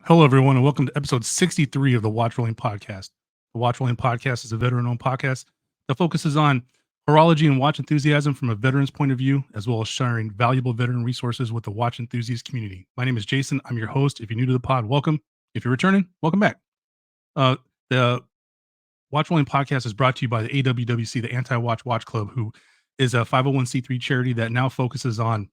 Hello, everyone, and welcome to episode 63 of the Watch Rolling Podcast. The Watch Rolling Podcast is a veteran owned podcast that focuses on horology and watch enthusiasm from a veteran's point of view, as well as sharing valuable veteran resources with the watch enthusiast community. My name is Jason. I'm your host. If you're new to the pod, welcome. If you're returning, welcome back. The Watch Rolling Podcast is brought to you by the AWWC, the Anti Watch Watch Club, who is a 501c3 charity that now focuses on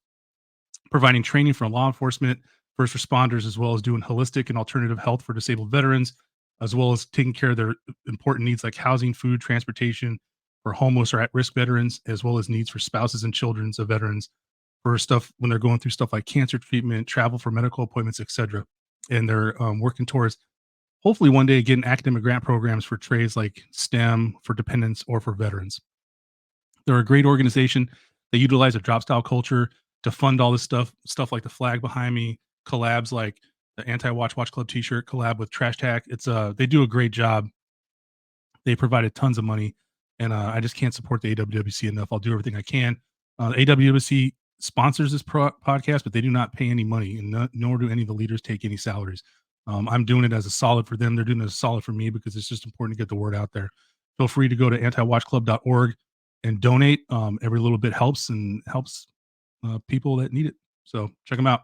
providing training for law enforcement, first responders, as well as doing holistic and alternative health for disabled veterans, as well as taking care of their important needs like housing, food, transportation for homeless or at-risk veterans, as well as needs for spouses and children of veterans for stuff when they're going through stuff like cancer treatment, travel for medical appointments, etc. And they're working towards hopefully one day getting academic grant programs for trades like STEM, for dependents, or for veterans. They're a great organization. They utilize a drop style culture to fund all this stuff like the flag behind me, collabs like the Anti-Watch Watch Club t-shirt collab with Trash Tack. They do a great job. They provided tons of money, and I just can't support the AWWC enough. I'll do everything I can. AWWC sponsors this podcast, but they do not pay any money, and nor do any of the leaders take any salaries. I'm doing it as a solid for them. They're doing it as a solid for me because it's just important to get the word out there. Feel free to go to antiwatchclub.org and donate. Every little bit helps and helps people that need it. So check them out.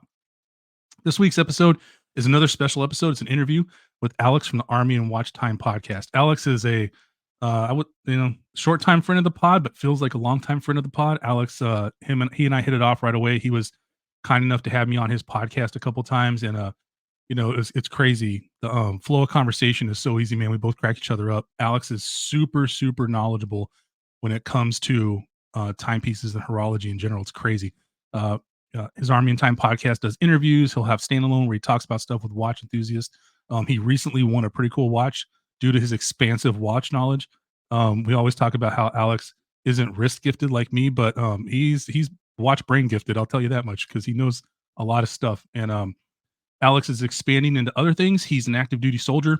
This week's episode is another special episode. It's an interview with Alex from the Army and Watch Time podcast. Alex is a short time friend of the pod, but feels like a long time friend of the pod. Alex, he and I hit it off right away. He was kind enough to have me on his podcast a couple times, and it's crazy. The flow of conversation is so easy, man. We both crack each other up. Alex is super, super knowledgeable when it comes to timepieces and horology in general. It's crazy. His Army and Time podcast does interviews. He'll have standalone where he talks about stuff with watch enthusiasts. He recently won a pretty cool watch due to his expansive watch knowledge. We always talk about how Alex isn't wrist gifted like me, but he's watch brain gifted. I'll tell you that much because he knows a lot of stuff. And Alex is expanding into other things. He's an active duty soldier.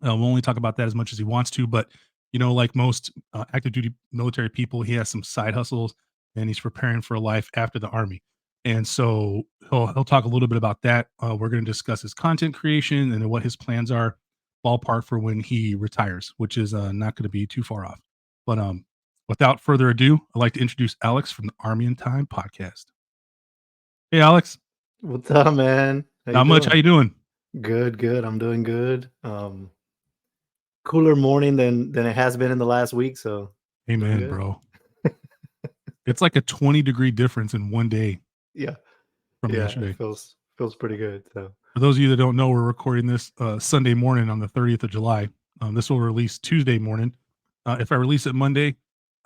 We'll only talk about that as much as he wants to, but like most active duty military people, he has some side hustles and he's preparing for a life after the Army. And so he'll talk a little bit about that. We're going to discuss his content creation and what his plans are, ballpark for when he retires, which is not going to be too far off. But without further ado, I'd like to introduce Alex from the Army and Time podcast. Hey, Alex. What's up, man? How you Not much. doing? How you doing? Good. I'm doing good. Cooler morning than it has been in the last week, so doing Amen, good. bro. It's like a 20-degree difference in one day Yeah, from yeah, yesterday. it feels pretty good. So For those of you that don't know, we're recording this Sunday morning on the 30th of July. This will release Tuesday morning. If I release it Monday,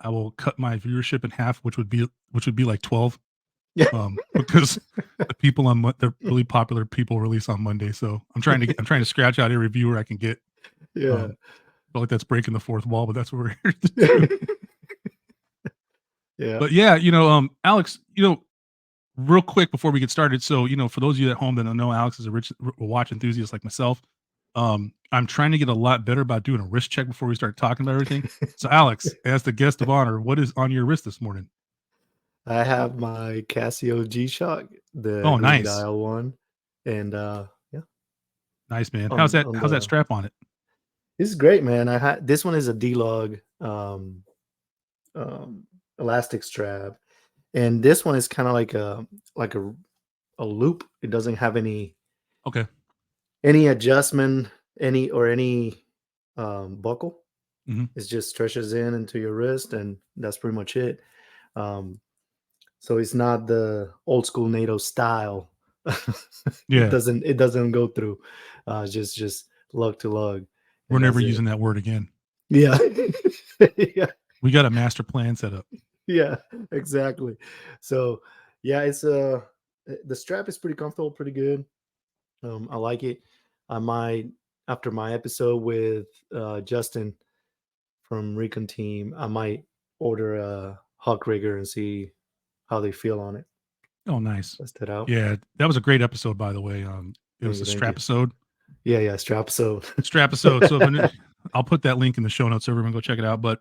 I will cut my viewership in half, which would be like 12. yeah, Because the people on the really popular people release on Monday. So I'm trying to scratch out every viewer I can get. yeah, Feel like that's breaking the fourth wall, but that's what we're here to do. yeah. But yeah, Alex, real quick before we get started. So, for those of you at home that don't know, Alex is a watch enthusiast like myself. I'm trying to get a lot better about doing a wrist check before we start talking about everything. So, Alex, as the guest of honor, what is on your wrist this morning? I have my Casio G-Shock, the Oh, green nice. dial one, and yeah, Nice, man. on How's that on the strap on it? this is great, man. I had this one is a D-Log um, elastic strap, and this one is kind of like a loop. It doesn't have any Okay. adjustment, any buckle. Mhm. It just stretches in into your wrist, and that's pretty much it. Um, so it's not the old school NATO style. Yeah. It doesn't go through just lug to lug, We're and never that's it. using that word again. Yeah, yeah, We got a master plan set up. yeah, exactly. So yeah, it's the strap is pretty comfortable, pretty good. I like it. I might, after my episode with Justin from Recon Team, I might order a Hawk Rigger and see how they feel on it. Oh, nice. Test it out. Yeah, that was a great episode, by the way. It was the Thank you. strap-isode. Yeah, strap episode. Strap-isode. So I'll put that link in the show notes so everyone go check it out. But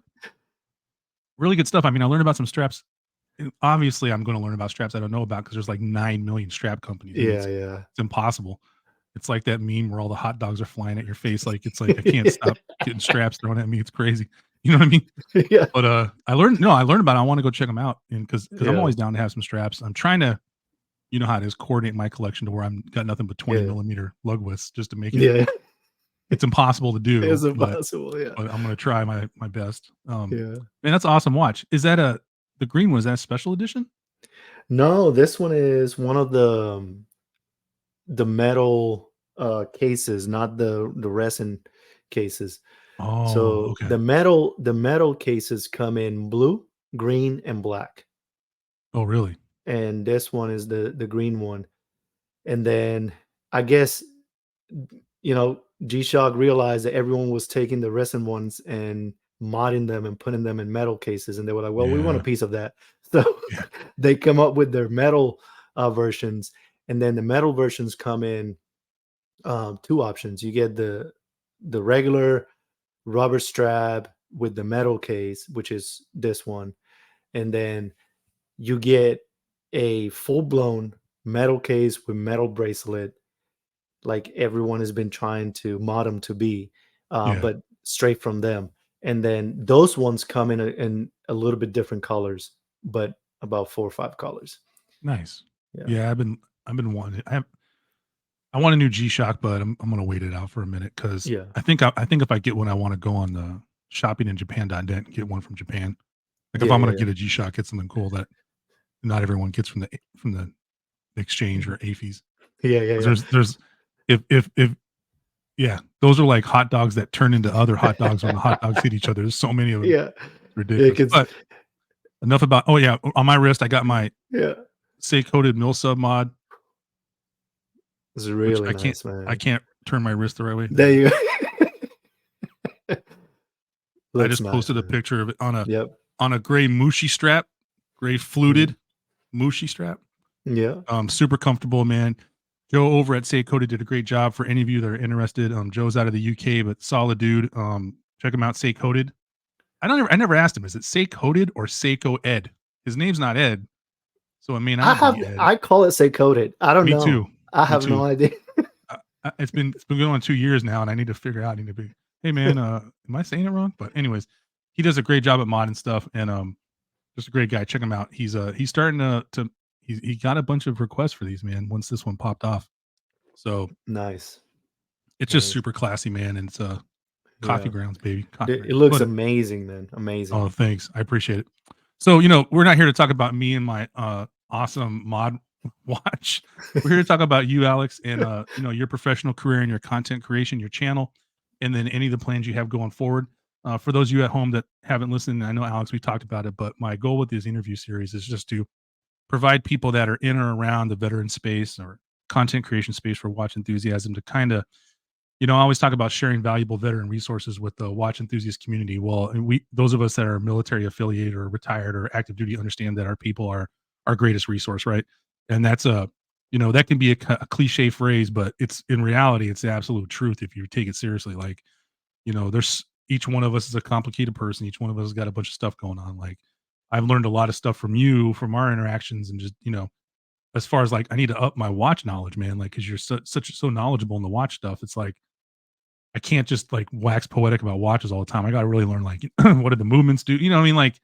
really good stuff. I mean, I learned about some straps. Obviously, I'm going to learn about straps I don't know about because there's like 9 million strap companies. I mean, Yeah. it's impossible. It's like that meme where all the hot dogs are flying at your face. Like it's like I can't stop getting straps thrown at me. It's crazy. You know what I mean? Yeah. But I learned about it. I want to go check them out, and because I'm Yeah. always down to have some straps. I'm trying to, you know how it is, coordinate my collection to where I'm got nothing but 20 Yeah. millimeter lug widths just to make it. Yeah. It's impossible to do, It's impossible. Yeah. but I'm gonna try my best. Yeah. Man, that's an awesome watch. Is that the green one? Is that a special edition? No, this one is one of the metal cases, not the resin cases. Oh, So okay. the metal cases come in blue, green, and black. Oh, really? And this one is the green one. And then I guess G-Shock realized that everyone was taking the resin ones and modding them and putting them in metal cases, and they were like, "Well, we want a Yeah, piece of that." So yeah, they come up with their metal versions, and then the metal versions come in two options. You get the regular rubber strap with the metal case, which is this one, and then you get a full blown metal case with metal bracelet, like everyone has been trying to mod them to be, yeah. but straight from them. And then those ones come in a little bit different colors, but about 4 or 5 colors. Nice. Yeah, Yeah, I've been wanting. I want a new G Shock, but I'm gonna wait it out for a minute because yeah, I think if I get one, I want to go on the shoppinginjapan.net and get one from Japan. Like if yeah, I'm yeah, gonna yeah, get a G Shock, get something cool that not everyone gets from the exchange or AFES. yeah, yeah, 'Cause yeah. there's if yeah, those are like hot dogs that turn into other hot dogs when the hot dogs hit each other. There's so many of them. Yeah, It's yeah, ridiculous. because But enough about. Oh yeah, on my wrist I got my yeah, Say Coated Mill Sub mod, it's which really nice, I man. can't turn my wrist the right way. There There we go. you I looks just nice, posted a man. picture of it Yep. on a gray Mushi strap, gray Mhm. fluted Mushi strap. Yeah. Super comfortable, man. Joe over at Say Coated did a great job for any of you that are interested. Joe's out of the UK, but solid dude. Check him out, Say Coated. I never asked him, is it Say Coated or Seiko Ed? His name's not Ed, so it may not be Ed. I call it say coated. I don't Me know. too. I Me have too. no idea. It's been going on 2 years now, and I need to figure out. I need to be, hey man, am I saying it wrong? But anyways, he does a great job at mod and stuff, and just a great guy. Check him out. He's starting to he got a bunch of requests for these, man. Once this one popped off, so Nice. it's just Nice. super classy, man. And it's coffee Yeah. grounds, baby, coffee It grounds. looks But amazing, man. Amazing. oh, thanks, I appreciate it. So we're not here to talk about me and my awesome mod watch. We're here to talk about you, Alex, and your professional career and your content creation, your channel, and then any of the plans you have going forward. For those of you at home that haven't listened, I know Alex, we talked about it, but my goal with this interview series is just to provide people that are in or around the veteran space or content creation space for watch enthusiasm to kind of, I always talk about sharing valuable veteran resources with the watch enthusiast community. Well, and those of us that are military affiliated or retired or active duty understand that our people are our greatest resource, right? And that's that can be a cliche phrase, but it's in reality, it's the absolute truth if you take it seriously. Like, there's each one of us is a complicated person. Each one of us has got a bunch of stuff going on. Like, I've learned a lot of stuff from you, from our interactions, and just as far as like, I need to up my watch knowledge, man. Like, because you're so knowledgeable in the watch stuff. It's like I can't just like wax poetic about watches all the time. I got to really learn like what do the movements do? You know what I mean? Like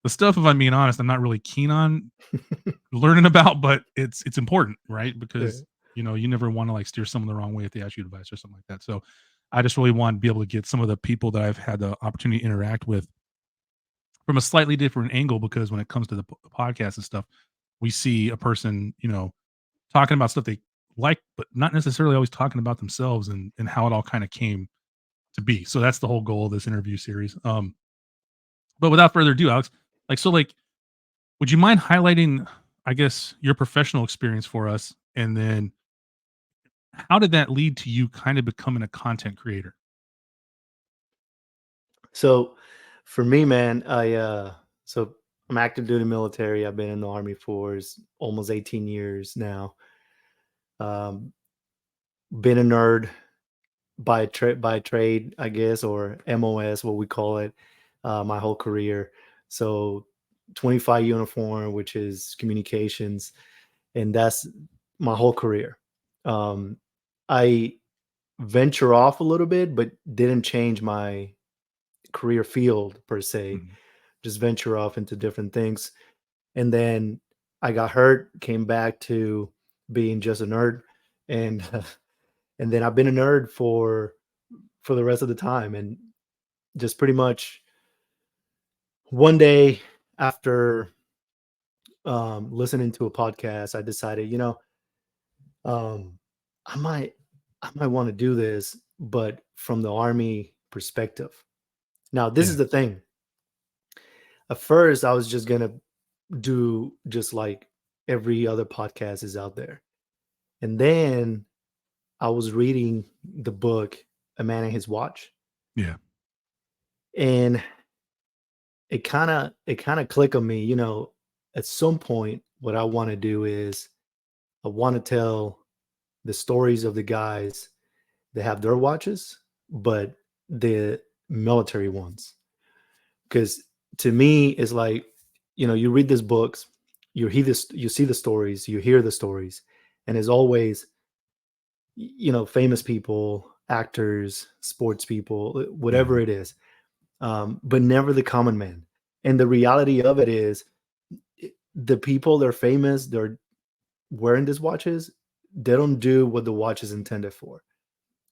the stuff, if I'm being honest, I'm not really keen on learning about, but it's important, right? Yeah. Because you never want to like steer someone the wrong way if they ask you advice or something like that. So I just really want to be able to get some of the people that I've had the opportunity to interact with from a slightly different angle, because when it comes to the podcast and stuff, we see a person, talking about stuff they like, but not necessarily always talking about themselves and how it all kind of came to be. So that's the whole goal of this interview series. But without further ado, Alex, like, would you mind highlighting, I guess, your professional experience for us, and then how did that lead to you kind of becoming a content creator? So for me, man, so I'm active duty military. I've been in the army for almost 18 years now. Um, been a nerd by trade, I guess, or MOS, what we call it, my whole career. So 25 uniform, which is communications, and that's my whole career. Um, I venture off a little bit, but didn't change my career field per se. Mhm. Just venture off into different things. And then I got hurt, came back to being just a nerd, and and then I've been a nerd for the rest of the time, and just pretty much one day after listening to a podcast, I decided, um, I might I might want to do this, but from the army perspective. Now, this Yeah. is the thing. At first, I was just gonna do just like every other podcast is out there. And then I was reading the book A Man and His Watch, Yeah. and it kind of clicked on me, at some point what I want to do is I want to tell the stories of the guys that have their watches, but the military ones. Because to me, it's like, you read these books, you see the stories, you hear the stories, and as always, famous people, actors, sports people, Yeah. whatever it is, but never the common man. And the reality of it is, the people they're famous, they're wearing these watches, they don't do what the watch is intended for.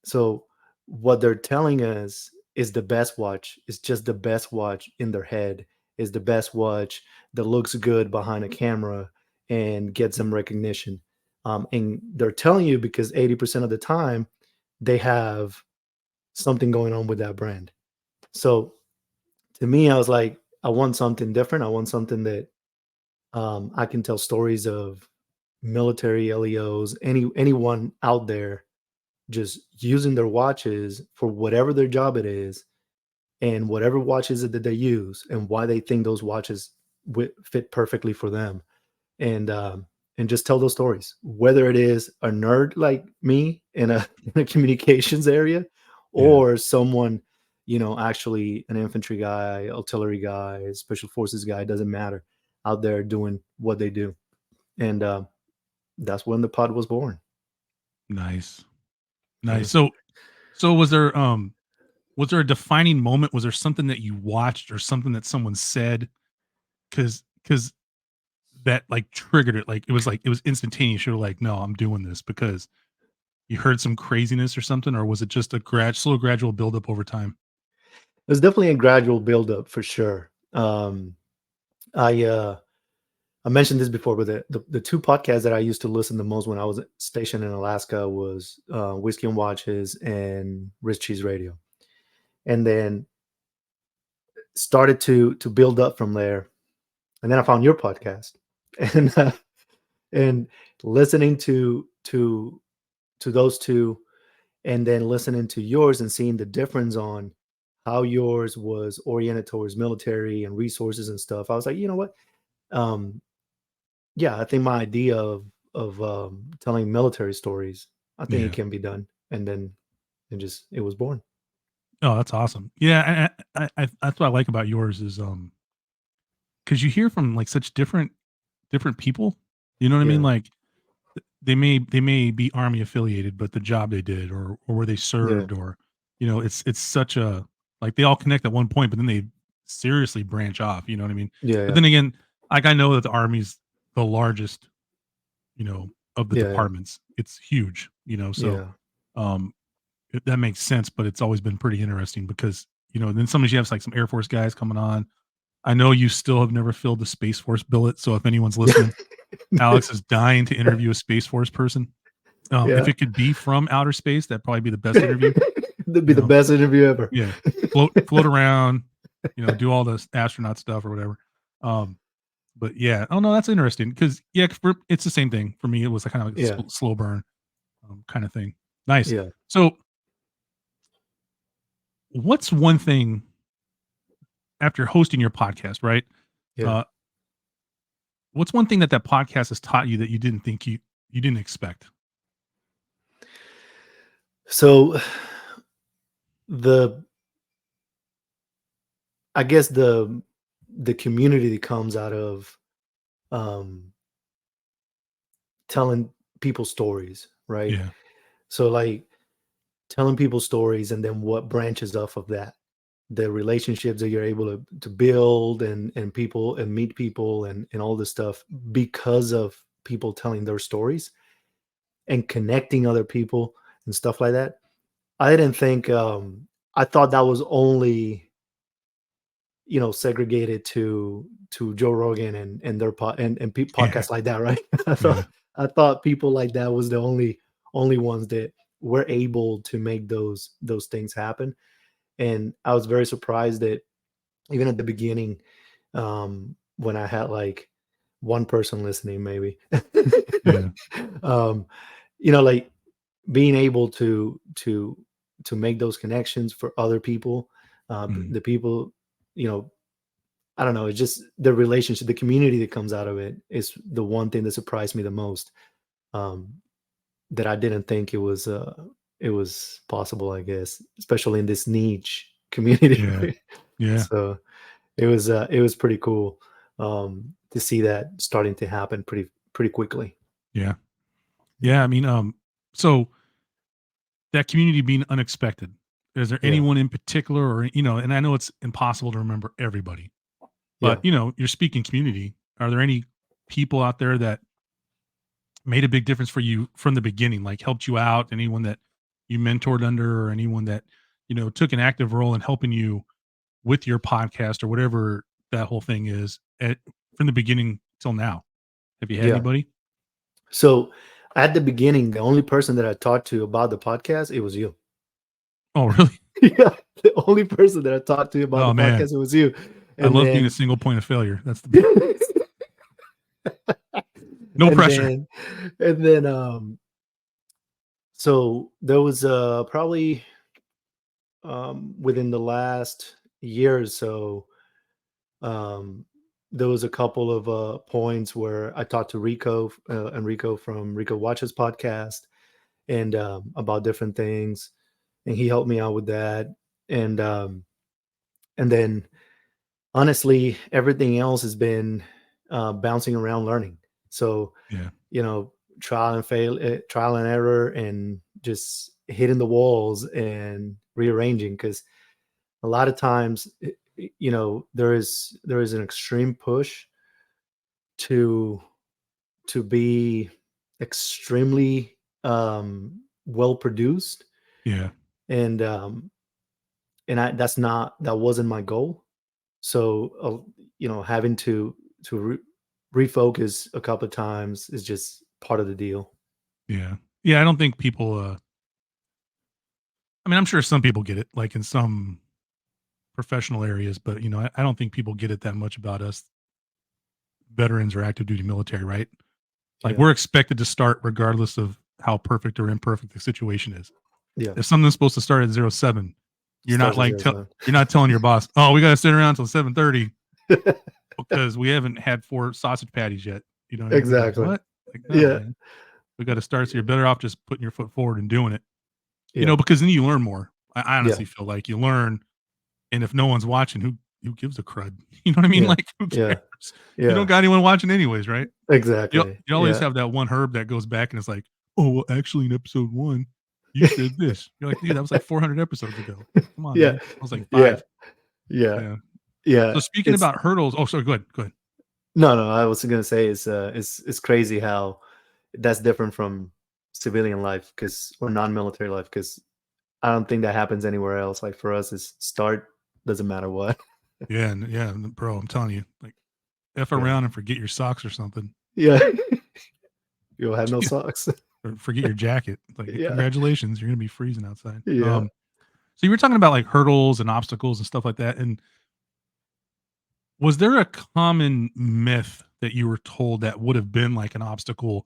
So what they're telling us is the best watch. It's just the best watch in their head. Is the best watch that looks good behind a camera and gets them recognition. And they're telling you because 80% of the time they have something going on with that brand. So to me, I was like, I want something different. I want something that I can tell stories of military LEOs, anyone out there just using their watches for whatever their job it is, and whatever watches it that they use, and why they think those watches fit perfectly for them, and and just tell those stories. Whether it is a nerd like me in a, in a communications area, Yeah. or someone, actually an infantry guy, artillery guy, special forces guy, doesn't matter, out there doing what they do, and that's when the pod was born. Nice. Yeah. Nice. So was there a defining moment? Was there something that you watched or something that someone said? Cause that like triggered it. Like it was instantaneous. You're like, no, I'm doing this because you heard some craziness or something, or was it just a slow gradual buildup over time? It was definitely a gradual buildup for sure. I I mentioned this before, but the two podcasts that I used to listen the most when I was stationed in Alaska was Whiskey and Watches and Rich Cheese Radio, and then started to build up from there. And then I found your podcast, and and listening to those two, and then listening to yours and seeing the difference on how yours was oriented towards military and resources and stuff. I was like, you know what? Um, yeah, I think my idea of telling military stories, I think it Yeah. can be done. And then it was born. Oh, that's awesome. Yeah. That's what I like about yours is, cause you hear from like such different people. You know what I mean? Yeah, Like they may be army affiliated, but the job they did or where they yeah, served or, it's such a, like they all connect at one point, but then they seriously branch off. You know what I mean? yeah, But yeah, then again, like I know that the army's the largest, you know, of the yeah, yeah, departments. It's huge, so yeah. um that makes sense, but it's always been pretty interesting because, then sometimes you have like some Air Force guys coming on. I know you still have never filled the Space Force billet, so if anyone's listening, Alex is dying to interview a Space Force person. If Yeah. it could be from outer space, that'd probably be the best interview, That'd be you the know? best interview ever. Yeah. Float around, do all the astronaut stuff or whatever. Um, but yeah. Oh, no, that's interesting because, yeah, it's the same thing. For me, it was a kind of like a Yeah, slow burn, kind of thing. Nice. yeah, So, what's one thing after hosting your podcast, right? yeah. Uh, what's one thing that podcast has taught you that you didn't think you didn't expect? So the I guess the community that comes out of um telling people stories, right? Yeah. So like telling people stories and then what branches off of that, the relationships that you're able to build and people and meet people and all this stuff because of people telling their stories and connecting other people and stuff like that. I didn't think I thought that was only, segregated to Joe Rogan and their Yeah. podcasts like that, right? I Yeah. thought I thought people like that was the only ones that were able to make those things happen. And I was very surprised that even at the beginning, when I had like one person listening, maybe, Yeah. um, like being able to make those connections for other people, Mhm. the people, you know, I don't know, it's just the relationship, the community that comes out of it is the one thing that surprised me the most. Um, that I didn't think it was possible, I guess, especially in this niche community. Yeah. Yeah. So it was pretty cool to see that starting to happen pretty quickly. Yeah. Yeah. Yeah. I mean, so that community being unexpected. Is there Yeah. anyone in particular, or and I know it's impossible to remember everybody, but Yeah. you're speaking community. Are there any people out there that made a big difference for you from the beginning, like helped you out? Anyone that you mentored under, or anyone that took an active role in helping you with your podcast or whatever that whole thing is from the beginning till now? Have you had Yeah. anybody? So at the beginning, the only person that I talked to about the podcast, it was you. Oh, really? Yeah. The only person that I talked to about Oh the man, podcast, it was you. I And love being a then single point of failure. That's the best. No and pressure. then and then so there was probably within the last year or so, um there was a couple of points where I talked to Enrico from Rico Watches podcast and about different things, and he helped me out with that. And um and then honestly everything else has been bouncing around learning. So Yeah, you know trial and error and just hitting the walls and rearranging, because a lot of times there is an extreme push to be extremely well produced, yeah, and that wasn't my goal. So having to refocus a couple of times is just part of the deal. yeah, yeah. I don't think people. I mean, I'm sure some people get it, like in some professional areas, but I don't think people get it that much about us veterans or active duty military, right? Like Yeah. we're expected to start regardless of how perfect or imperfect the situation is. Yeah. If something's supposed to start at 07, you're not Starts at like 0 you're not telling your boss, "Oh, we got to sit around until 7:30 7. because we haven't had 4 sausage patties yet." You know what I mean? They're like, Exactly. "What?" Like, no, Yeah. man. We got to start. So you're better off just putting your foot forward and doing it. Yeah. Because then you learn more. I Yeah. honestly feel like you learn, and if no one's watching, who gives a crud? You know what I mean? Yeah. Like, who Yeah. cares? You don't Yeah. got anyone watching anyways, right? Exactly. You always Yeah. have that one herb that goes back and it's like, "Oh, well, actually, in episode 1, you said this." You're like, "Dude, that was like 400 episodes ago. Come on, Yeah. man. I was like Yeah. 5." Yeah. Yeah. Yeah. So speaking It's about hurdles, oh, sorry, go ahead. Go ahead. No, no, I was gonna say it's crazy how that's different from civilian life, because or non-military life, because I don't think that happens anywhere else. Like for us, it's start, doesn't matter what. Yeah, yeah, bro, I'm telling you, like, F Yeah. around and forget your socks or something. Yeah. You'll have no socks. Or forget your jacket. Like, Yeah. congratulations, you're gonna be freezing outside. Yeah. So you were talking about like hurdles and obstacles and stuff like that. And was there a common myth that you were told that would have been like an obstacle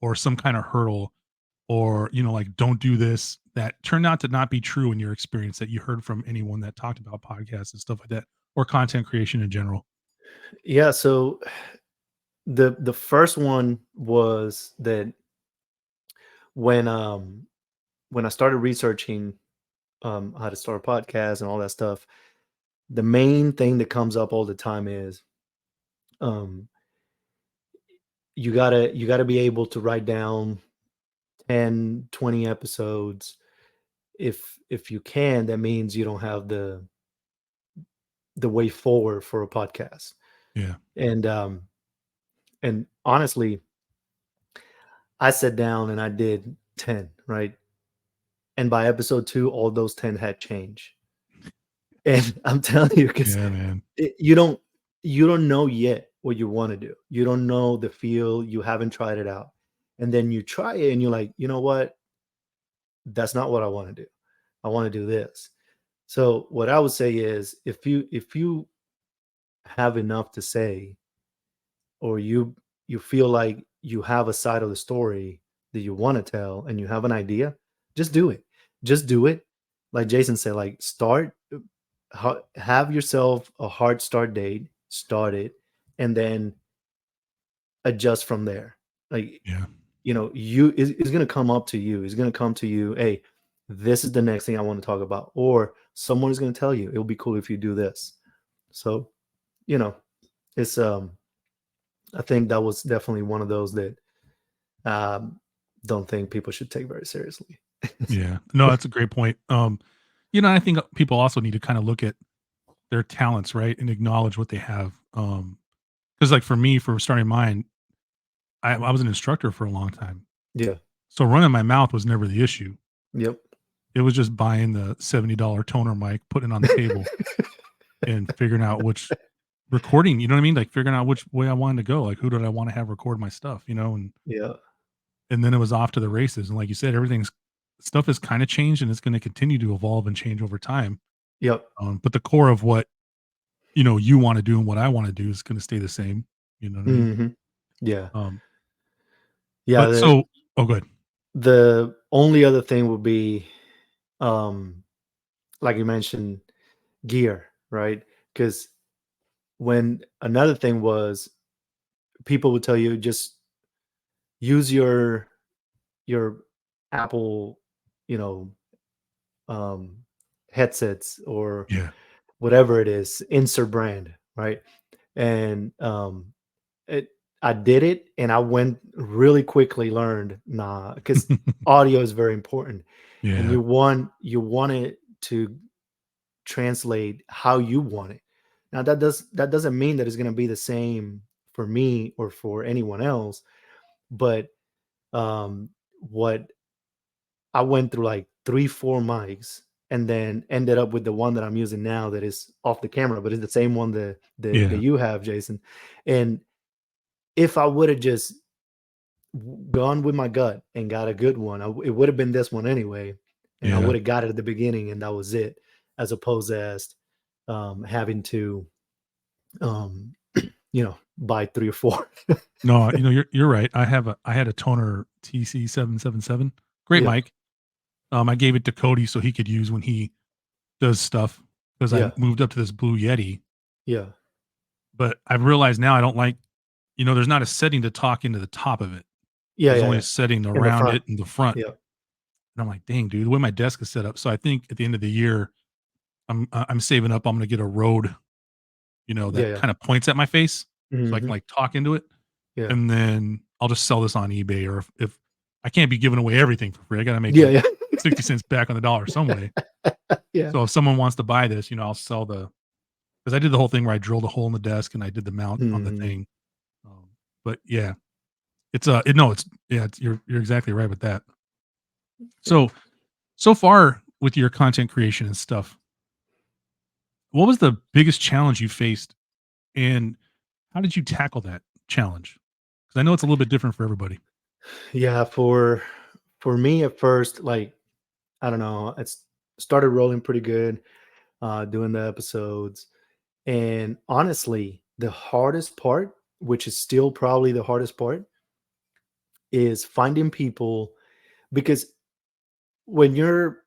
or some kind of hurdle, or like, don't do this, that turned out to not be true in your experience, that you heard from anyone that talked about podcasts and stuff like that, or content creation in general? Yeah. So the first one was that when um when I started researching how to start a podcast and all that stuff, the main thing that comes up all the time is um you gotta be able to write down 10, 20 episodes. If you can, that means you don't have the way forward for a podcast. Yeah. And honestly, I sat down and I did 10, right? And by episode 2, all those 10 had changed. And I'm telling you, because Yeah, man. you don't know yet what you want to do. You don't know the feel. You haven't tried it out, and then you try it, and you're like, you know what? That's not what I want to do. I want to do this. So what I would say is, if you have enough to say, or you feel like you have a side of the story that you want to tell, and you have an idea, just do it. Just do it. Like Jason said, like start, have yourself a hard start date, start it, and then adjust from there. Like, Yeah. it's going to come up to you. It's going to come to you. Hey, this is the next thing I want to talk about. Or someone is going to tell you, it'll be cool if you do this. So, it's, I think that was definitely one of those that, don't think people should take very seriously. Yeah. No, that's a great point. I think people also need to kind of look at their talents, right? And acknowledge what they have. Because like for me, for starting mine, I was an instructor for a long time. Yeah. So running my mouth was never the issue. Yep. It was just buying the $70 toner mic, putting it on the table and figuring out which recording, you know what I mean? Like figuring out which way I wanted to go. Like who did I want to have record my stuff, Yeah. and then it was off to the races. And like you said, stuff has kind of changed and it's going to continue to evolve and change over time. Yep. But the core of what, you want to do and what I want to do is going to stay the same. You know what I mean? Hmm. Yeah. Um, Yeah. but so, oh, good. The only other thing would be, um, like you mentioned, gear, right? Because when another thing was, people would tell you, just use your Apple, you know, um, headsets, or Yeah. whatever it is, insert brand, right? And it, I did it, and I went really quickly, learned, nah, because audio is very important, and Yeah. you want it to translate how you want it. Now that doesn't mean that it's going to be the same for me or for anyone else, but what I went through like 3, 4 mics, and then ended up with the one that I'm using now, that is off the camera, but it's the same one that Yeah. you have, Jason. And if I would have just gone with my gut and got a good one, it would have been this one anyway, and I Yeah. would have got it at the beginning, and that was it, as opposed as having to um, buy 3 or 4. No, you're right. I had a toner TC777. Great Yeah, mic. I gave it to Cody so he could use when he does stuff because I yeah, moved up to this Blue Yeti. yeah, But I've realized now I don't like, there's not a setting to talk into the top of it. yeah, There's yeah, only a yeah. setting In the around front. it in the front. Yeah, And I'm like, dang, dude, the way my desk is set up. So I think at the end of the year, I'm saving up. I'm gonna get a Rode, yeah, that yeah. kind of points at my face, so I can Hmm. like talk into it, Yeah, and then I'll just sell this on eBay. Or if I can't be giving away everything for free, I got to make yeah, like yeah. 60 cents back on the dollar some way. Yeah. So if someone wants to buy this, I'll sell because I did the whole thing where I drilled a hole in the desk and I did the mount on the Mhm. thing. But yeah, you're exactly right with that. Yeah. So far with your content creation and stuff, what was the biggest challenge you faced, and how did you tackle that challenge? Because I know it's a little bit different for everybody. Yeah, for me at first, like, I don't know, it's started rolling pretty good, doing the episodes. And honestly, the hardest part, which is still probably the hardest part, is finding people, because when you're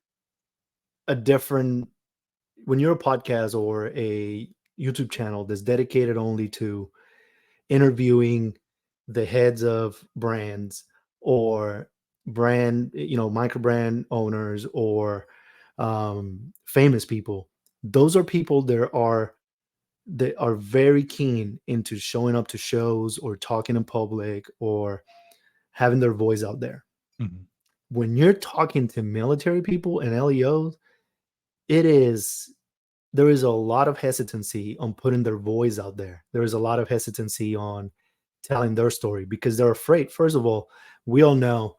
a different when you're a podcast or a YouTube channel that's dedicated only to interviewing the heads of brands, or micro brand owners, or famous people, those are people that are very keen into showing up to shows, or talking in public, or having their voice out there. Mhm. when you're talking to military people and LEOs, it is there is a lot of hesitancy on putting their voice out there. There is a lot of hesitancy on telling their story because they're afraid. First of all, we all know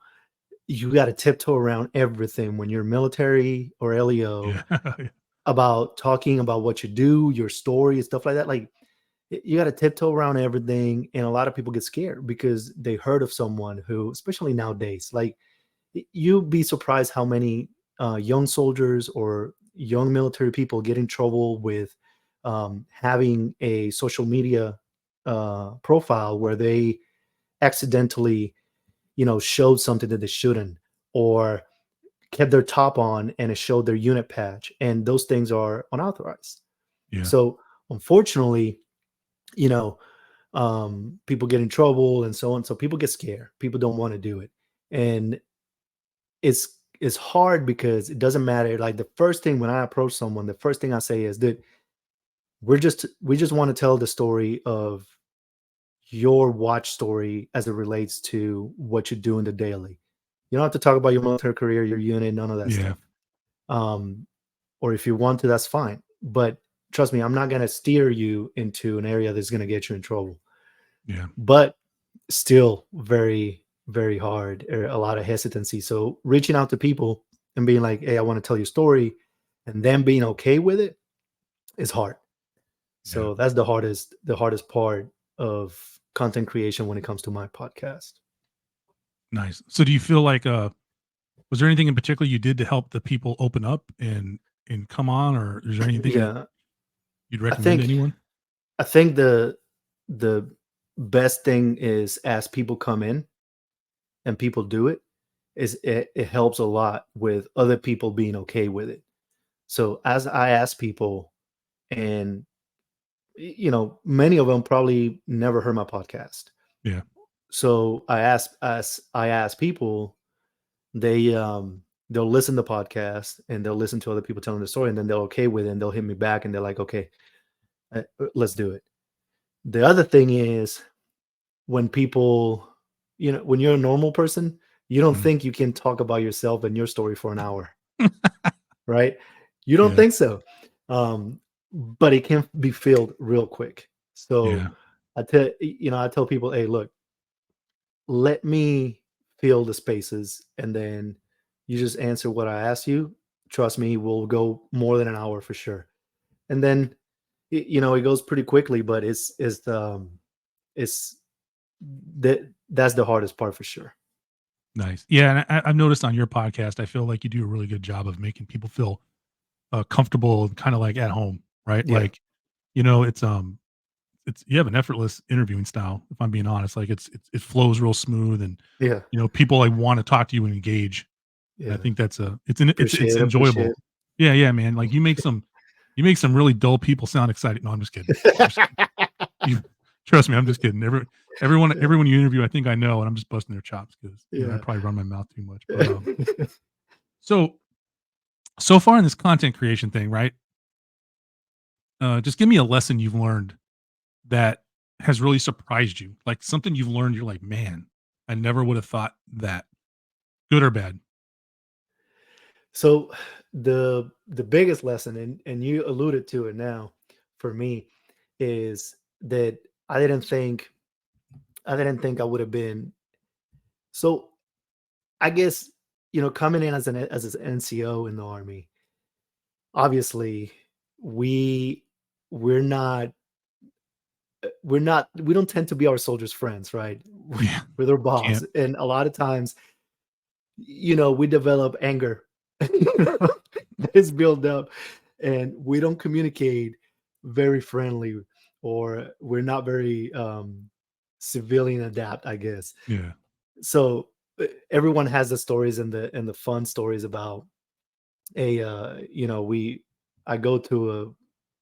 you got to tiptoe around everything when you're military or LEO Yeah. about talking about what you do, your story, and stuff like that. Like you got to tiptoe around everything, and a lot of people get scared because they heard of someone who, especially nowadays, like you'd be surprised how many young soldiers or young military people get in trouble with having a social media profile where they accidentally, showed something that they shouldn't, or kept their top on and it showed their unit patch, and those things are unauthorized. Yeah. So unfortunately, you know, people get in trouble and so on. So people get scared. People don't want to do it, and it's hard because it doesn't matter. Like the first thing when I approach someone, the first thing I say is that we just want to tell the story of your watch story as it relates to what you do in the daily. You don't have to talk about your military career, your unit, none of that Yeah. stuff. Um, or if you want to, that's fine. But trust me, I'm not going to steer you into an area that's going to get you in trouble. Yeah. But still very, very hard, or a lot of hesitancy. So reaching out to people and being like, hey, I want to tell you a story, and then being okay with it is hard. Yeah. So that's the hardest part of content creation when it comes to my podcast. Nice. So do you feel like was there anything in particular you did to help the people open up and come on, or is there anything that Yeah. you'd I recommend to think anyone? I think the best thing is as people come in and people do it, is it helps a lot with other people being okay with it. So as I ask people, and many of them probably never heard my podcast. Yeah. So I ask people, they'll listen to podcast and they'll listen to other people telling the story, and then they're okay with it, and they'll hit me back and they're like, okay, let's do it. The other thing is when people, when you're a normal person, you don't Mhm. think you can talk about yourself and your story for an hour, right? You don't Yeah. think so. Um, but it can be filled real quick. So Yeah. I tell people, hey, look, let me fill the spaces, and then you just answer what I ask you. Trust me, we'll go more than an hour for sure. And then it goes pretty quickly, but it's that's the hardest part for sure. Nice. Yeah, and I've noticed on your podcast, I feel like you do a really good job of making people feel comfortable and kind of like at home, right? Yeah, Like, it's you have an effortless interviewing style. If I'm being honest, like it flows real smooth, and yeah, people like want to talk to you and engage. And I yeah. think that's Appreciate it's appreciate enjoyable. Yeah, yeah, man. Like you make some really dull people sound excited. No, I'm just kidding. I'm just kidding. You trust me, I'm just kidding. Yeah, Everyone you interview, I think I know, and I'm just busting their chops because I yeah. probably run my mouth too much. But so so far in this content creation thing, right? Just give me a lesson you've learned that has really surprised you, like something you've learned. You're like, man, I never would have thought that, good or bad. So the biggest lesson, and you alluded to it now, for me, is that I didn't think I would have been. So I guess, coming in as an NCO in the army, obviously we we're not we don't tend to be our soldiers' friends, right? Yeah, We're their boss, can't. and a lot of times, we develop anger that is built up, and we don't communicate very friendly, or we're not very civilian adapt, I guess. Yeah, So everyone has the stories and the fun stories about a we I go to a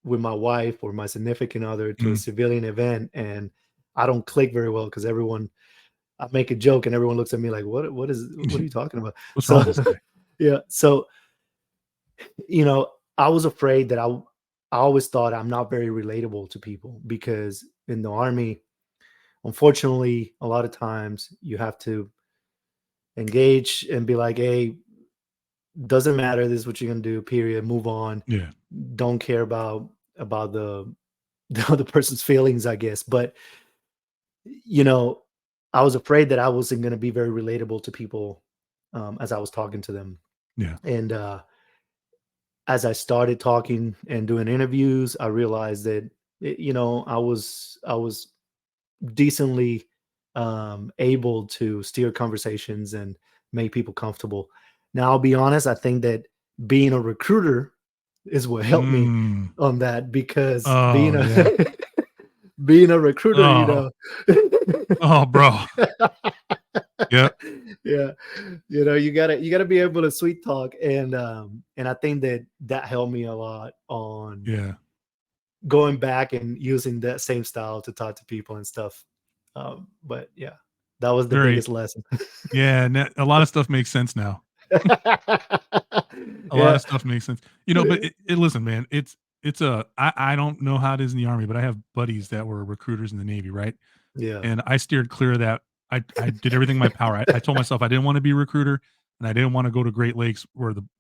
with my wife or my significant other to a mm, civilian event, and I don't click very well because I make a joke and everyone looks at me like, what are you talking about? what's wrong So with this guy? yeah, so you know I was afraid that I always thought I'm not very relatable to people, because in the army, unfortunately, a lot of times you have to engage and be like, hey, doesn't matter. This is what you're gonna do. Period. Move on. Yeah. Don't care about the other person's feelings, I guess. But I was afraid that I wasn't gonna be very relatable to people as I was talking to them. Yeah. And as I started talking and doing interviews, I realized that I was decently able to steer conversations and make people comfortable. Now, I'll be honest, I think that being a recruiter is what helped me Mm. on that, because Oh, yeah. being a recruiter, Oh. Oh, bro. Yep. yeah, you gotta be able to sweet talk, and I think that helped me a lot on Yeah. going back and using that same style to talk to people and stuff. But yeah, that was the Very. biggest lesson. Yeah. A lot of stuff makes sense now. A lot Yeah, of stuff makes sense. But listen, man, I don't know how it is in the Army, but I have buddies that were recruiters in the Navy, right? yeah, And I steered clear of that. I did everything in my power. I told myself I didn't want to be a recruiter, and I didn't want to go to Great Lakes,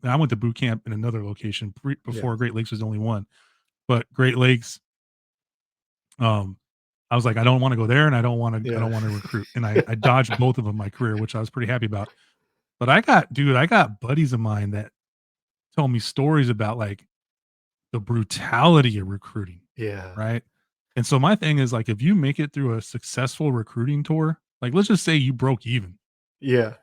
I went to boot camp in another location yeah, before Great Lakes was the only one. But Great Lakes, I was like, I don't want to go there, and I yeah, don't want to recruit. And I dodged both of them in my career, which I was pretty happy about. But I got buddies of mine that tell me stories about like the brutality of recruiting, yeah, right? And so my thing is like, if you make it through a successful recruiting tour, like let's just say you broke even, yeah,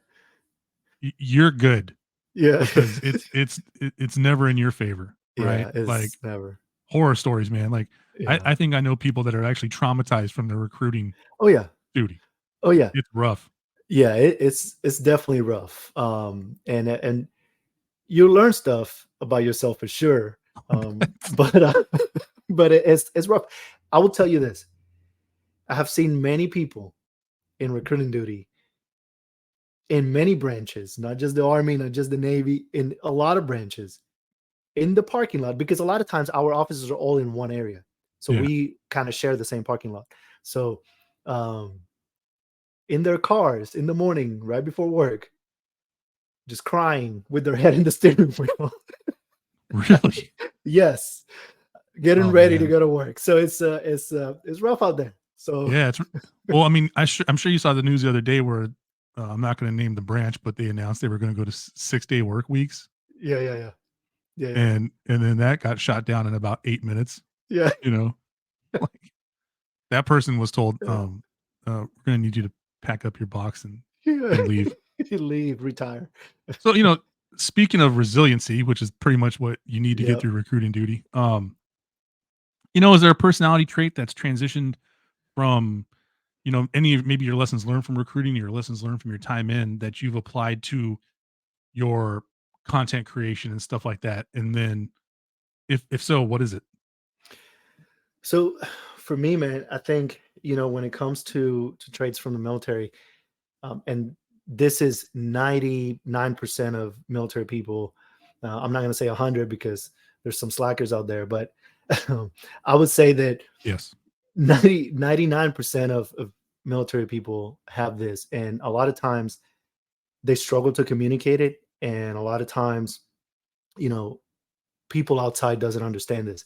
you're good, yeah, because it's never in your favor, right? yeah. Like It's never. horror stories, man. Like Yeah. I think I know people that are actually traumatized from their recruiting Oh yeah. duty. Oh yeah. It's rough. Yeah. It's definitely rough. And you learn stuff about yourself for sure. But but it's rough. I will tell you this. I have seen many people in recruiting duty in many branches, not just the Army, not just the Navy, in a lot of branches, in the parking lot, because a lot of times our offices are all in one area. So Yeah. we kind of share the same parking lot. So um, in their cars in the morning, right before work, just crying with their head in the steering wheel. Really? Yes, getting Oh ready to man. go to work. So it's rough out there. So Yeah. Well, I mean, I'm sure you saw the news the other day where I'm not going to name the branch, but they announced they were going to go to 6-day work weeks, yeah, yeah, yeah, yeah, yeah, and then that got shot down in about 8 minutes. yeah, You know, like that person was told, yeah. we're going to need you to pack up your box Yeah. and leave. You leave, retire. So, speaking of resiliency, which is pretty much what you need to get Yep. through recruiting duty, is there a personality trait that's transitioned from, any of maybe your lessons learned from recruiting, your lessons learned from your time in, that you've applied to your content creation and stuff like that? And then if so, what is it? So for me, man, I think when it comes to traits from the military, and this is 99% of military people. I'm not going to say 100 because there's some slackers out there, but I would say that Yes. 99% of military people have this. And a lot of times they struggle to communicate it. And a lot of times, you know, people outside doesn't understand this.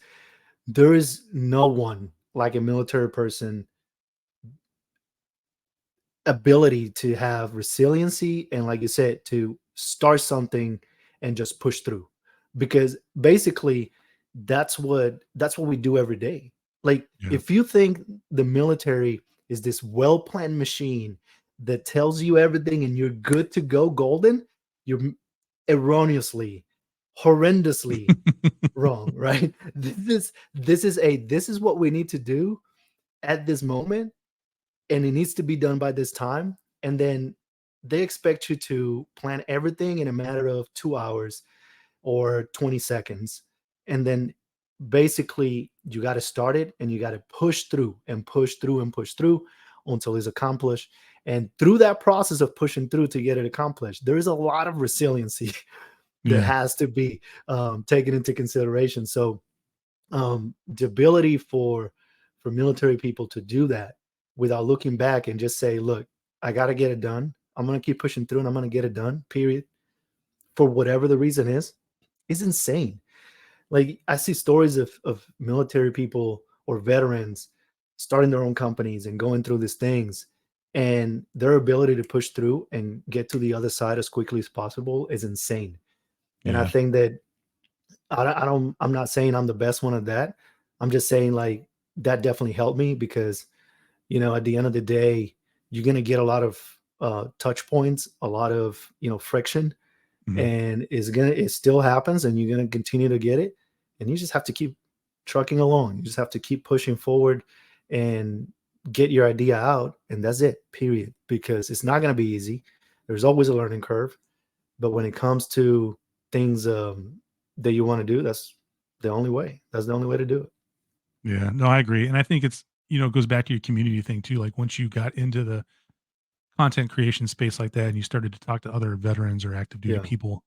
There is no one like a military person ability to have resiliency and, like you said, to start something and just push through, because basically that's what we do every day. Like, Yeah. if you think the military is this well planned machine that tells you everything and you're good to go golden, you're erroneously, horrendously wrong, right? This is what we need to do at this moment, and it needs to be done by this time. And then they expect you to plan everything in a matter of 2 hours or 20 seconds. And then basically you got to start it and you got to push through and push through and push through until it's accomplished. And through that process of pushing through to get it accomplished, there is a lot of resiliency that Yeah. has to be taken into consideration. So the ability for military people to do that without looking back and just say, look, I got to get it done. I'm going to keep pushing through and I'm going to get it done, period, for whatever the reason is insane. Like I see stories of military people or veterans starting their own companies and going through these things, and their ability to push through and get to the other side as quickly as possible is insane. And I Yeah. think that I'm not saying I'm the best one at that. I'm just saying like that definitely helped me because, at the end of the day, you're going to get a lot of touch points, a lot of, friction, Mhm. and it still happens and you're going to continue to get it. And you just have to keep trucking along. You just have to keep pushing forward and get your idea out. And that's it, period. Because it's not going to be easy. There's always a learning curve. But when it comes to things that you want to do, that's the only way. That's the only way to do it. Yeah. No, I agree. And I think it's, it goes back to your community thing too. Like once you got into the content creation space like that and you started to talk to other veterans or active duty Yeah. people,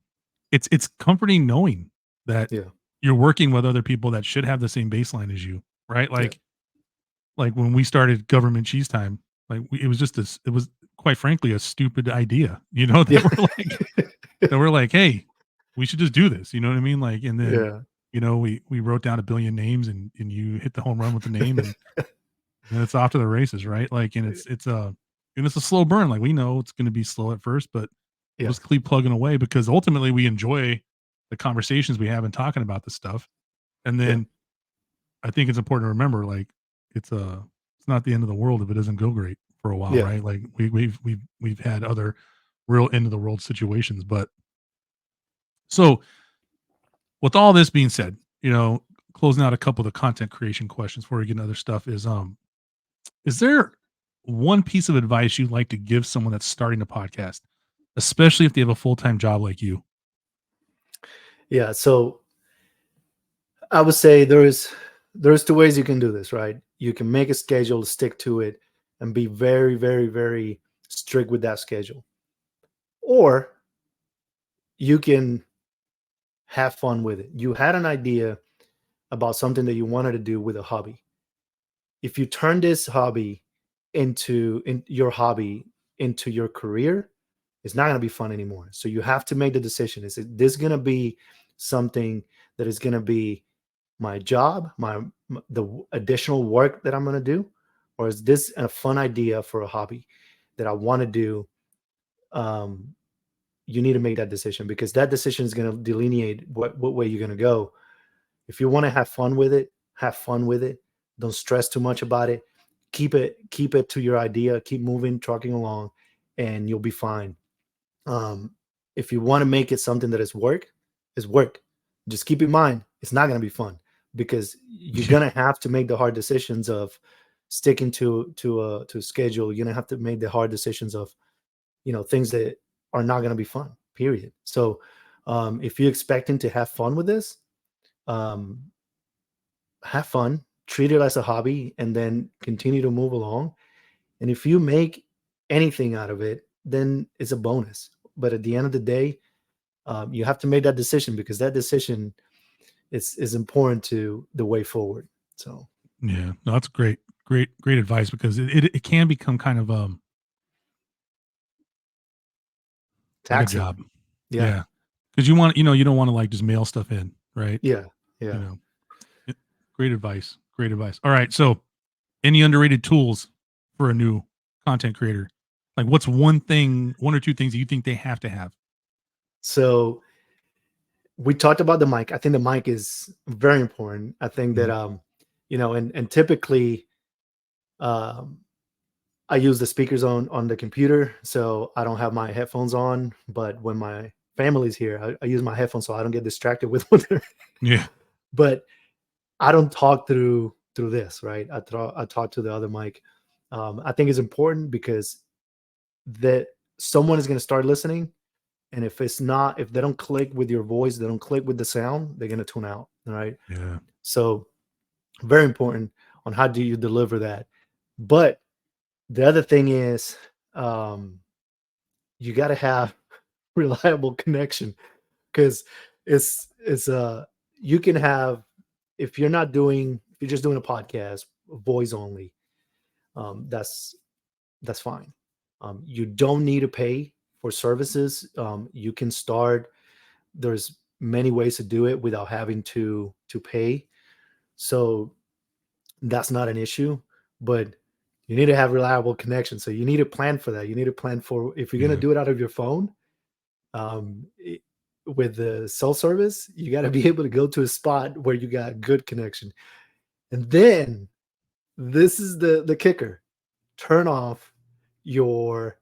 it's comforting knowing that Yeah. you're working with other people that should have the same baseline as you, right? Yeah. Like when we started Government Cheese Time, like it was just this, it was quite frankly a stupid idea, Yeah. that we're like, hey, we should just do this. You know what I mean? Like, and then, Yeah. we wrote down a billion names and you hit the home run with the name and then it's off to the races, right? Like, and it's a slow burn. Like we know it's going to be slow at first, but we'll Yeah. just keep plugging away because ultimately we enjoy the conversations we have and talking about this stuff. And Yeah. then I think it's important to remember, like, it's not the end of the world if it doesn't go great for a while, Yeah. right? Like we've had other real end of the world situations, but so with all this being said, closing out a couple of the content creation questions before we get into other stuff is there one piece of advice you'd like to give someone that's starting a podcast, especially if they have a full-time job like you? Yeah. So I would say there's two ways you can do this, right? You can make a schedule, stick to it, and be very, very, very strict with that schedule. Or you can have fun with it. You had an idea about something that you wanted to do with a hobby. If you turn this hobby in your hobby into your career, it's not going to be fun anymore. So you have to make the decision. Is this going to be something that is going to be my job, the additional work that I'm going to do, or is this a fun idea for a hobby that I want to do? Um, you need to make that decision because that decision is going to delineate what way you're going to go. If you want to have fun with it, have fun with it. Don't stress too much about it. Keep it to your idea. Keep moving, trucking along, and you'll be fine. Um, if you want to make it something that is work. Just keep in mind it's not going to be fun because you're Yeah. going to have to make the hard decisions of sticking to a schedule. You're going to have to make the hard decisions of things that are not going to be fun. Period. So if you're expecting to have fun with this, um, have fun, treat it as a hobby, and then continue to move along. And if you make anything out of it, then it's a bonus. But at the end of the day, you have to make that decision because that decision is important to the way forward. So Yeah. No, that's great. Great advice because it can become kind of like a taxing. job. Yeah. Yeah. Because you don't want to like just mail stuff in, right? Yeah. You Yeah. know. Yeah, great advice. Great advice. All right. So any underrated tools for a new content creator? Like what's one or two things that you think they have to have? So we talked about the mic. I think the mic is very important. I think that Mhm. and typically um I use the speakers on the computer, so I don't have my headphones on. But when my family's here, I use my headphones so I don't get distracted with what they're. Yeah. But I don't talk through this, right? I talk to the other mic. I think it's important because that someone is going to start listening, and if they don't click with your voice, they don't click with the sound, they're going to tune out. All right. Yeah. So very important on how do you deliver that. But the other thing is, um, you got to have reliable connection because it's you can have if you're just doing a podcast voice only, that's fine. You don't need to pay for services. You can start. There's many ways to do it without having to pay. So that's not an issue. But you need to have reliable connection. So you need to plan for that. You need to plan for if you're going Yeah. to do it out of your phone. With the cell service, you got to be able to go to a spot where you got good connection. And then this is the kicker. Turn off your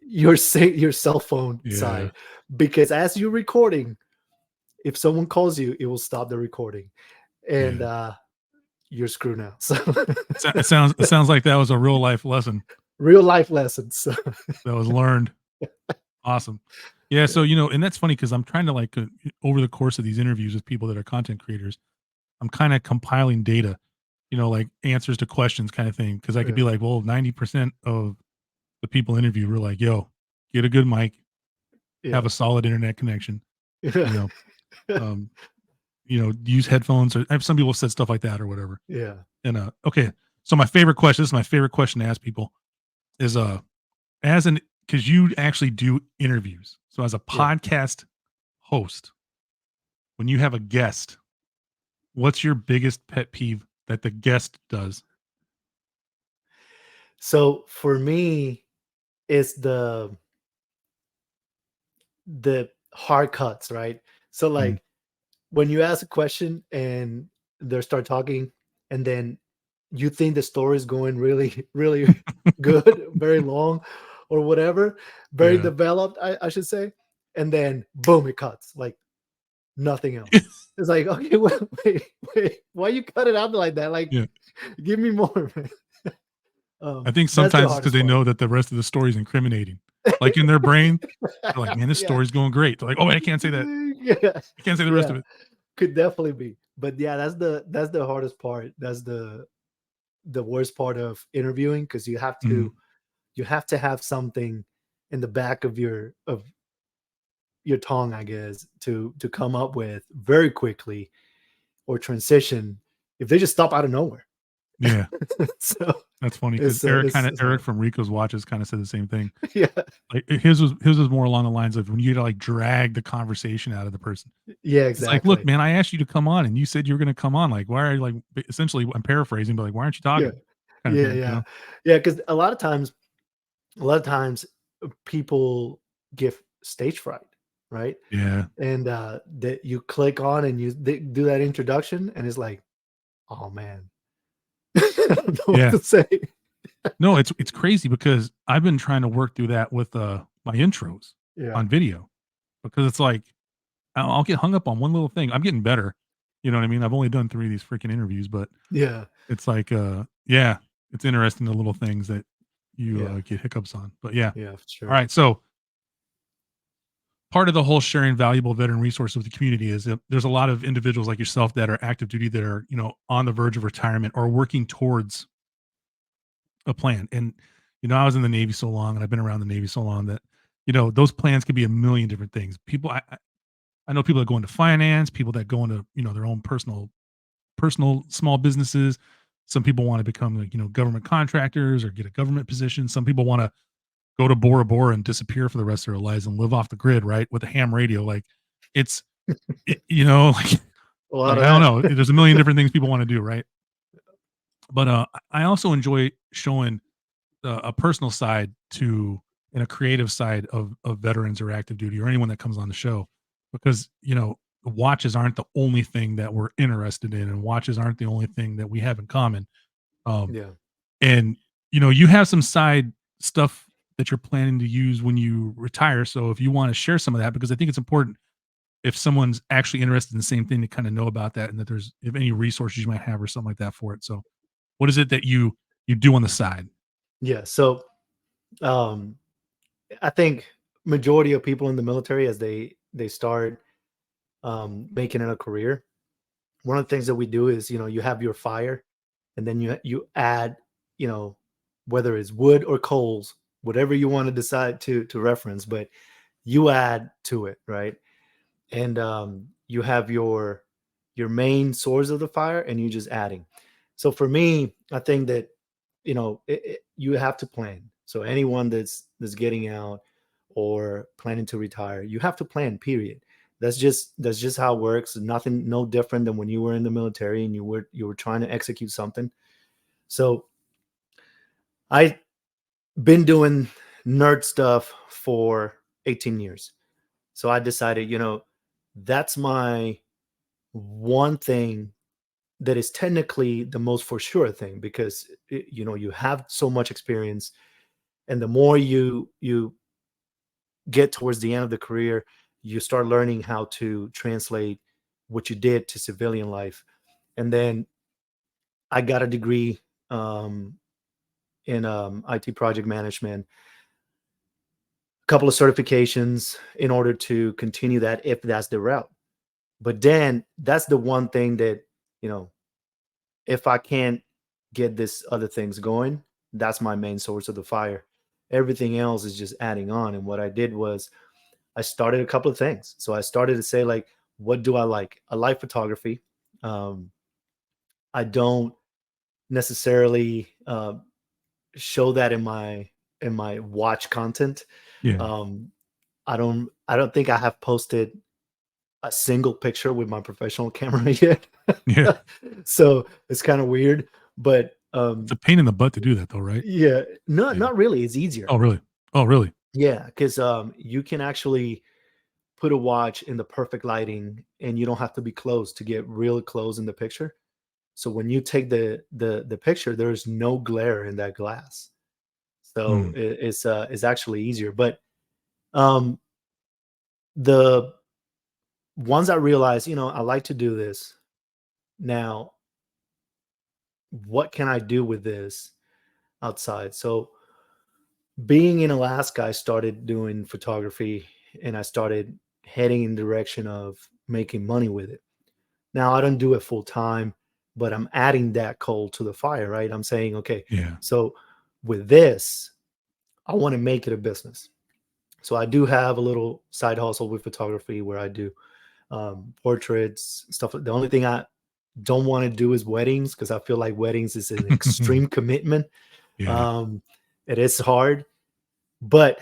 your cell phone Yeah. side, because as you're recording, if someone calls you, it will stop the recording, and you're screwed now. So It sounds like that was a real life lesson real life lessons. that was learned. Awesome. Yeah. So, and that's funny because I'm trying to like over the course of these interviews with people that are content creators, I'm kind of compiling data, like answers to questions kind of thing. Cause I could be like, well, 90% of the people interviewed were like, yo, get a good mic, have a solid internet connection, use headphones, or some people said stuff like that or whatever. Yeah. And okay. So my favorite question, this is my favorite question to ask people is because you actually do interviews. So as a podcast host, when you have a guest, what's your biggest pet peeve that the guest does? So for me, it's the hard cuts, right? So like when you ask a question and they start talking, and then you think the story is going really, really good, very long, or whatever, very developed, I should say, and then boom, it cuts like nothing else. It's like, okay, wait, why you cut it out like that? Like, give me more, man. I think sometimes it's because they know that the rest of the story is incriminating. Like in their brain, they're like, man, this story's going great. They're like, oh, I can't say that. I can't say the rest of it. Could definitely be. But yeah, that's the hardest part. That's the worst part of interviewing, because you have to have something in the back of your tongue, I guess, to come up with very quickly, or transition if they just stop out of nowhere. Yeah. So that's funny because Eric from Rico's Watches kind of said the same thing. Yeah. Like his was more along the lines of when you to like drag the conversation out of the person. Yeah, exactly. It's like, look, man, I asked you to come on and you said you were going to come on. Like, why are you like, essentially I'm paraphrasing, but like, why aren't you talking? Yeah. Because a lot of times people get stage fright, right? Yeah. And that you click on and you do that introduction, and it's like, oh man, I don't know what to say. No, it's crazy because I've been trying to work through that with my intros on video, because it's like I'll get hung up on one little thing. I'm getting better. You know what I mean? I've only done 3 of these freaking interviews, but it's like it's interesting, the little things that you get hiccups on. But yeah, for sure. All right, so part of the whole sharing valuable veteran resources with the community is that there's a lot of individuals like yourself that are active duty, that are on the verge of retirement or working towards a plan. And I was in the Navy so long, and I've been around the Navy so long that those plans could be a million different things. People, I know people that go into finance, people that go into their own personal small businesses. Some people want to become like government contractors or get a government position. Some people want to go to Bora Bora and disappear for the rest of their lives and live off the grid, right, with a ham radio. Like it's like I don't know. There's a million different things people want to do, right? But I also enjoy showing a personal side and a creative side of veterans or active duty or anyone that comes on the show, because watches aren't the only thing that we're interested in, and watches aren't the only thing that we have in common. And you have some side stuff that you're planning to use when you retire. So if you want to share some of that, because I think it's important if someone's actually interested in the same thing to kind of know about that, and that there's if any resources you might have or something like that for it. So what is it that you do on the side? Yeah. So I think majority of people in the military, as they start making it a career, one of the things that we do is you have your fire, and then you add whether it's wood or coals, whatever you want to decide to reference, but you add to it, right? And you have your main source of the fire, and you just adding. So for me, I think that you have to plan. So anyone that's getting out or planning to retire, you have to plan, period. That's just how it works. Nothing, no different than when you were in the military and you were trying to execute something. So I been doing nerd stuff for 18 years. So I decided, that's my one thing that is technically the most for sure thing, because you have so much experience, and the more you get towards the end of the career, you start learning how to translate what you did to civilian life. And then I got a degree in IT project management, a couple of certifications in order to continue that if that's the route. But then that's the one thing that, you know, if I can't get this other things going, that's my main source of the fire. Everything else is just adding on. And what I did was I started a couple of things. So I started to say, like, what do I like? I like photography. Um, I don't necessarily show that in my watch content. Yeah. Um, I don't think I have posted a single picture with my professional camera yet. Yeah. So it's kind of weird, but It's a pain in the butt to do that though, right? yeah, no, Yeah. not really. It's easier. Oh, really? Oh, really? Yeah, because you can actually put a watch in the perfect lighting, and you don't have to be close to get real close in the picture. So when you take the picture, there's no glare in that glass. So Mm. it's actually easier. But um, the ones I realized, I like to do this now. What can I do with this outside? So being in Alaska, I started doing photography, and I started heading in the direction of making money with it. Now I don't do it full time, but I'm adding that coal to the fire, right? I'm saying, okay, Yeah. so with this, I want to make it a business. So I do have a little side hustle with photography where I do portraits, stuff. The only thing I don't want to do is weddings, because I feel like weddings is an extreme commitment. Yeah. Um, it is hard, but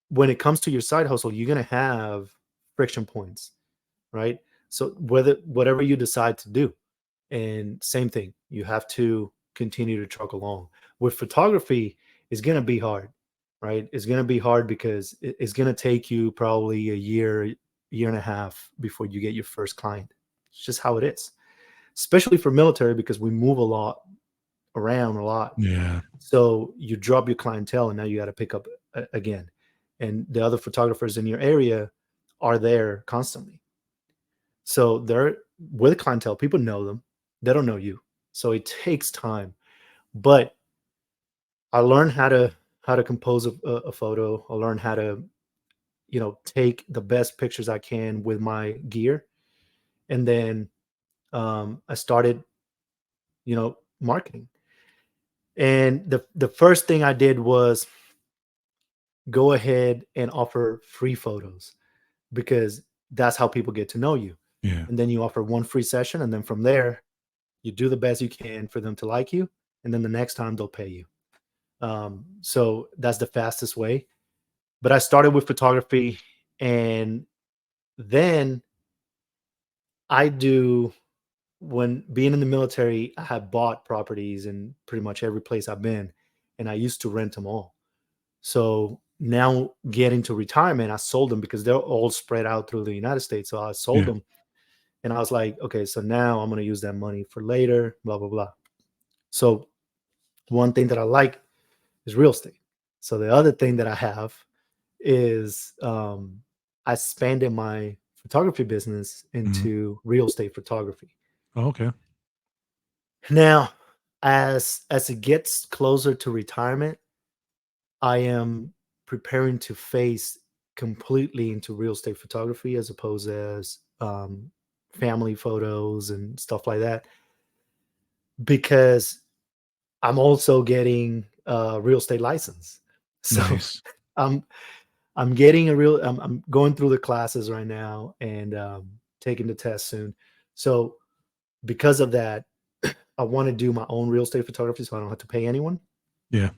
when it comes to your side hustle, you're gonna have friction points, right? So whatever you decide to do, and same thing, you have to continue to truck along. With photography, it's gonna be hard, right? It's gonna be hard because it's gonna take you probably a year and a half before you get your first client. It's just how it is, especially for military, because we move a lot around a lot. Yeah. So you drop your clientele, and now you got to pick up again. And the other photographers in your area are there constantly. So they're with clientele. People know them. They don't know you. So it takes time. But I learned how to compose a photo. I learned how to take the best pictures I can with my gear, and then I started marketing. And the first thing I did was go ahead and offer free photos, because that's how people get to know you. Yeah. And then you offer one free session, and then from there, you do the best you can for them to like you, and then the next time they'll pay you. So that's the fastest way. But I started with photography, and then I do when being in the military, I had bought properties in pretty much every place I've been, and I used to rent them all. So now getting to retirement, I sold them because they're all spread out through the United States. So I sold Yeah. them, and I was like, okay, so now I'm going to use that money for later, blah, blah, blah. So one thing that I like is real estate. So the other thing that I have is I expanded my photography business Mhm. into real estate photography. Oh, okay. Now, as it gets closer to retirement, I am preparing to face completely into real estate photography, as opposed as family photos and stuff like that, because I'm also getting a real estate license. So Nice. I'm I'm getting I'm going through the classes right now, and taking the test soon. So because of that, I want to do my own real estate photography, so I don't have to pay anyone. Yeah.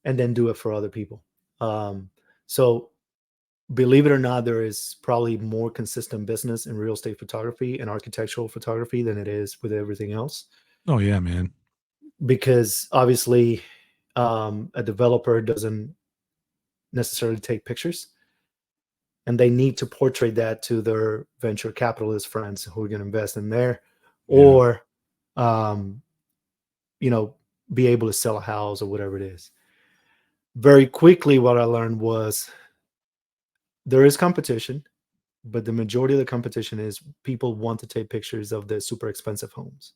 and then do it for other people. So believe it or not, there is probably more consistent business in real estate photography and architectural photography than it is with everything else. Oh yeah, man. Because obviously, a developer doesn't necessarily take pictures, and they need to portray that to their venture capitalist friends who are going to invest in there, or um, be able to sell a house or whatever it is. Very quickly, what I learned was there is competition, but the majority of the competition is people want to take pictures of the super expensive homes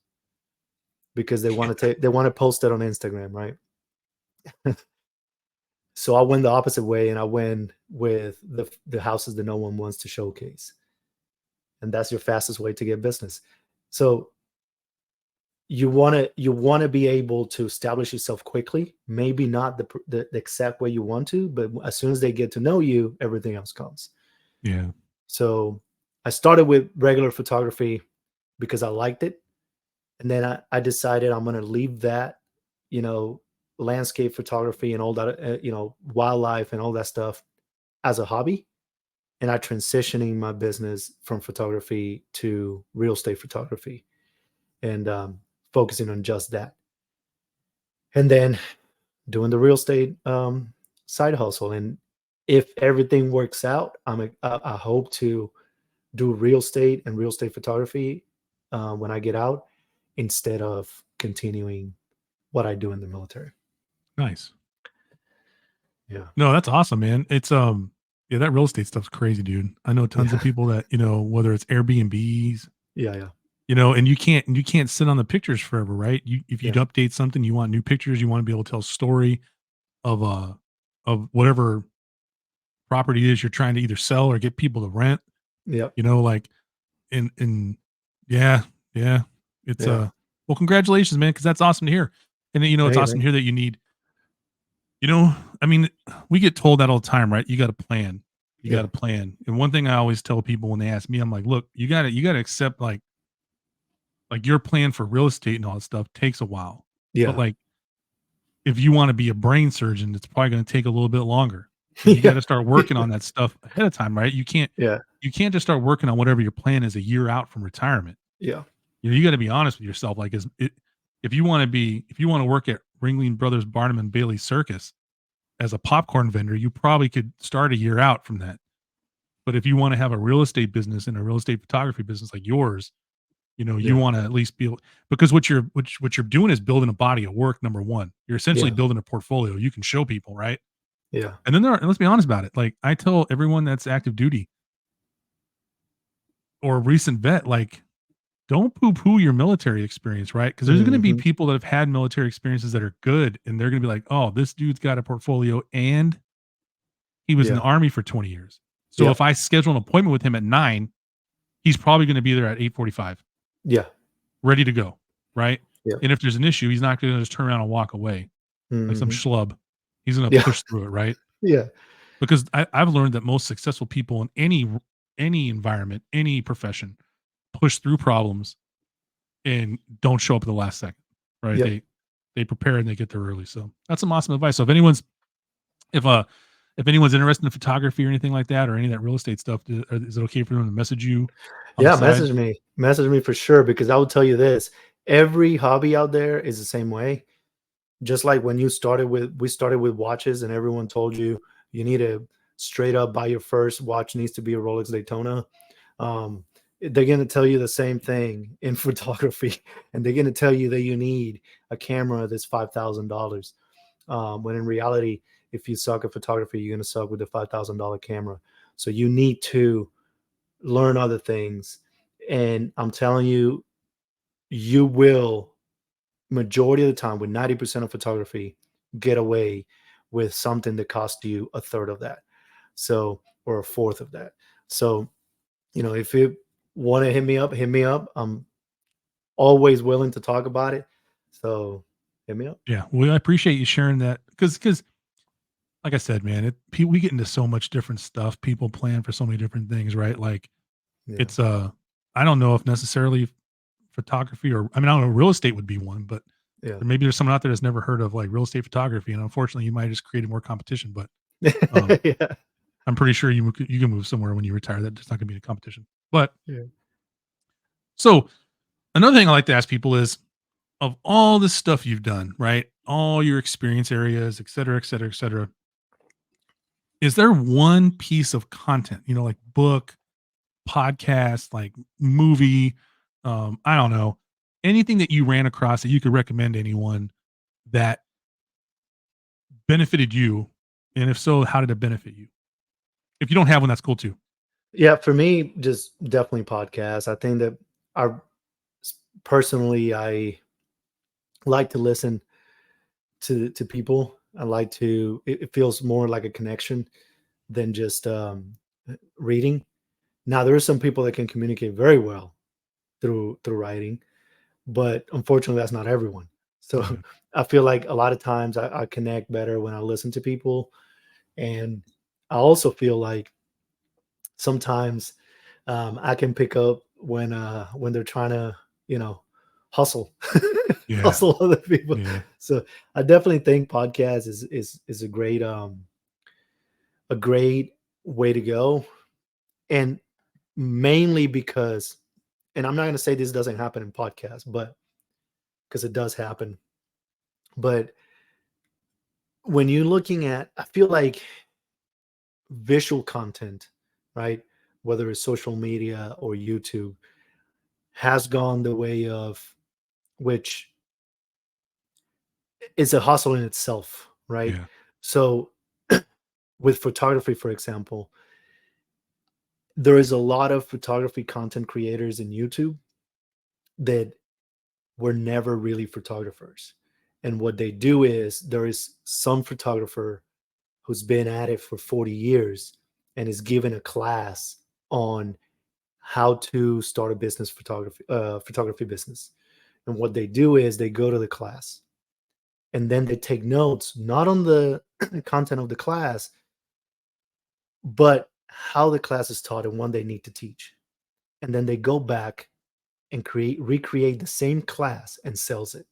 because they want to post it on Instagram, right? So I went the opposite way, and I went with the houses that no one wants to showcase, and that's your fastest way to get business. So you want to be able to establish yourself quickly, maybe not the exact way you want to, but as soon as they get to know you, everything else comes. Yeah. So I started with regular photography because I liked it, and then I decided I'm going to leave that, landscape photography and all that, wildlife and all that stuff as a hobby, and I transitioning my business from photography to real estate photography, and focusing on just that, and then doing the real estate side hustle. And if everything works out, I hope to do real estate and real estate photography when I get out, instead of continuing what I do in the military. Nice. Yeah. No, that's awesome, man. It's yeah, that real estate stuff's crazy, dude. I know tons of people that, whether it's Airbnbs, Yeah. and you can't sit on the pictures forever, right? If you'd Yeah. update something, you want new pictures, you want to be able to tell a story of whatever property it is you're trying to either sell or get people to rent, Yep. like and yeah, yeah. It's Yeah. well, congratulations, man, because that's awesome to hear. And it's Hey, awesome to hear that you need, I mean, we get told that all the time, right? You got to plan. You got Yeah. to plan. And one thing I always tell people when they ask me, I'm like, look, you got to accept like your plan for real estate and all that stuff takes a while. Yeah. But like, if you want to be a brain surgeon, it's probably going to take a little bit longer. You got to start working on that stuff ahead of time, right? You can't Yeah. just start working on whatever your plan is a year out from retirement. Yeah. You got to be honest with yourself. Like, if you want to work at Ringling Brothers Barnum and Bailey Circus as a popcorn vendor, you probably could start a year out from that. But if you want to have a real estate business and a real estate photography business like yours, you want to at least be able, because what you're doing is building a body of work. Number one, you're essentially building a portfolio you can show people, right? Yeah. And then let's be honest about it. Like, I tell everyone that's active duty or recent vet, like, don't poo-poo your military experience, right? Because there's going to be people that have had military experiences that are good, and they're going to be like, oh, this dude's got a portfolio and he was in the Army for 20 years. So if I schedule an appointment with him at 9, he's probably going to be there at 8:45. Yeah. Ready to go, right? Yeah. And if there's an issue, he's not going to just turn around and walk away like some schlub. He's going to push through it, right? Yeah. Because I've learned that most successful people in any environment, any profession, push through problems and don't show up at the last second, right? Yep. They prepare and they get there early. So that's some awesome advice. So if anyone's interested in photography or anything like that, or any of that real estate stuff, is it okay for them to message you? Yeah, message me for sure, because I will tell you this: every hobby out there is the same way. Just like when we started with watches, and everyone told you need to straight up buy your first watch needs to be a Rolex Daytona. They're going to tell you the same thing in photography, and they're going to tell you that you need a camera that's $5,000. When in reality, if you suck at photography, you're going to suck with the $5,000 camera. So you need to learn other things. And I'm telling you, you will, majority of the time, with 90% of photography, get away with something that costs you a third of that. So, or a fourth of that. So, if you want to hit me up. I'm always willing to talk about it. So hit me up. Yeah. Well, I appreciate you sharing that, because like I said, man, we get into so much different stuff. People plan for so many different things, right? Like, Yeah. I don't know if necessarily photography, or, I mean, I don't know, real estate would be one, but Yeah. Or maybe there's someone out there that's never heard of like real estate photography, and unfortunately, you might have just created more competition. But um, Yeah. I'm pretty sure you can move somewhere when you retire. That's not going to be a competition. But Yeah. so another thing I like to ask people is, of all the stuff you've done, right? All your experience areas, et cetera, et cetera, et cetera. Is there one piece of content, like book, podcast, like movie, I don't know, anything that you ran across that you could recommend to anyone that benefited you? And if so, how did it benefit you? If you don't have one, that's cool too. Yeah, for me, just definitely podcasts. I think that I personally I like to listen to people. I like to it feels more like a connection than just reading. Now there are some people that can communicate very well through writing, but unfortunately that's not everyone. So Yeah. I feel like a lot of times I connect better when I listen to people. And I also feel like sometimes I can pick up when they're trying to, you know, hustle, Yeah. hustle other people. Yeah. So I definitely think podcast is a great way to go, and mainly because, and I'm not going to say this doesn't happen in podcasts, but because it does happen, but when you're looking at, I feel like visual content, right? Whether it's social media or YouTube, has gone the way of, which is a hustle in itself, right? Yeah. So with photography, for example, there is a lot of photography content creators in YouTube that were never really photographers. And what they do is there is some photographer who's been at it for 40 years and is given a class on how to start a business photography business. And what they do is they go to the class and then they take notes, not on the content of the class, but how the class is taught and what they need to teach. And then they go back and recreate the same class and sells it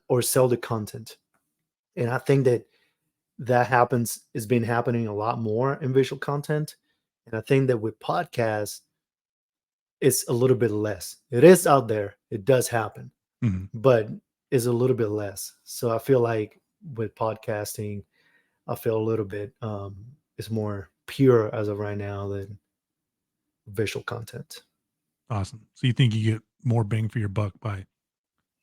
or sell the content. And I think that happens has been happening a lot more in visual content. And I think that with podcasts, it's a little bit less. It is out there. It does happen, Mhm. but is a little bit less. So I feel like with podcasting, I feel a little bit it's more pure as of right now than visual content. Awesome. So you think you get more bang for your buck by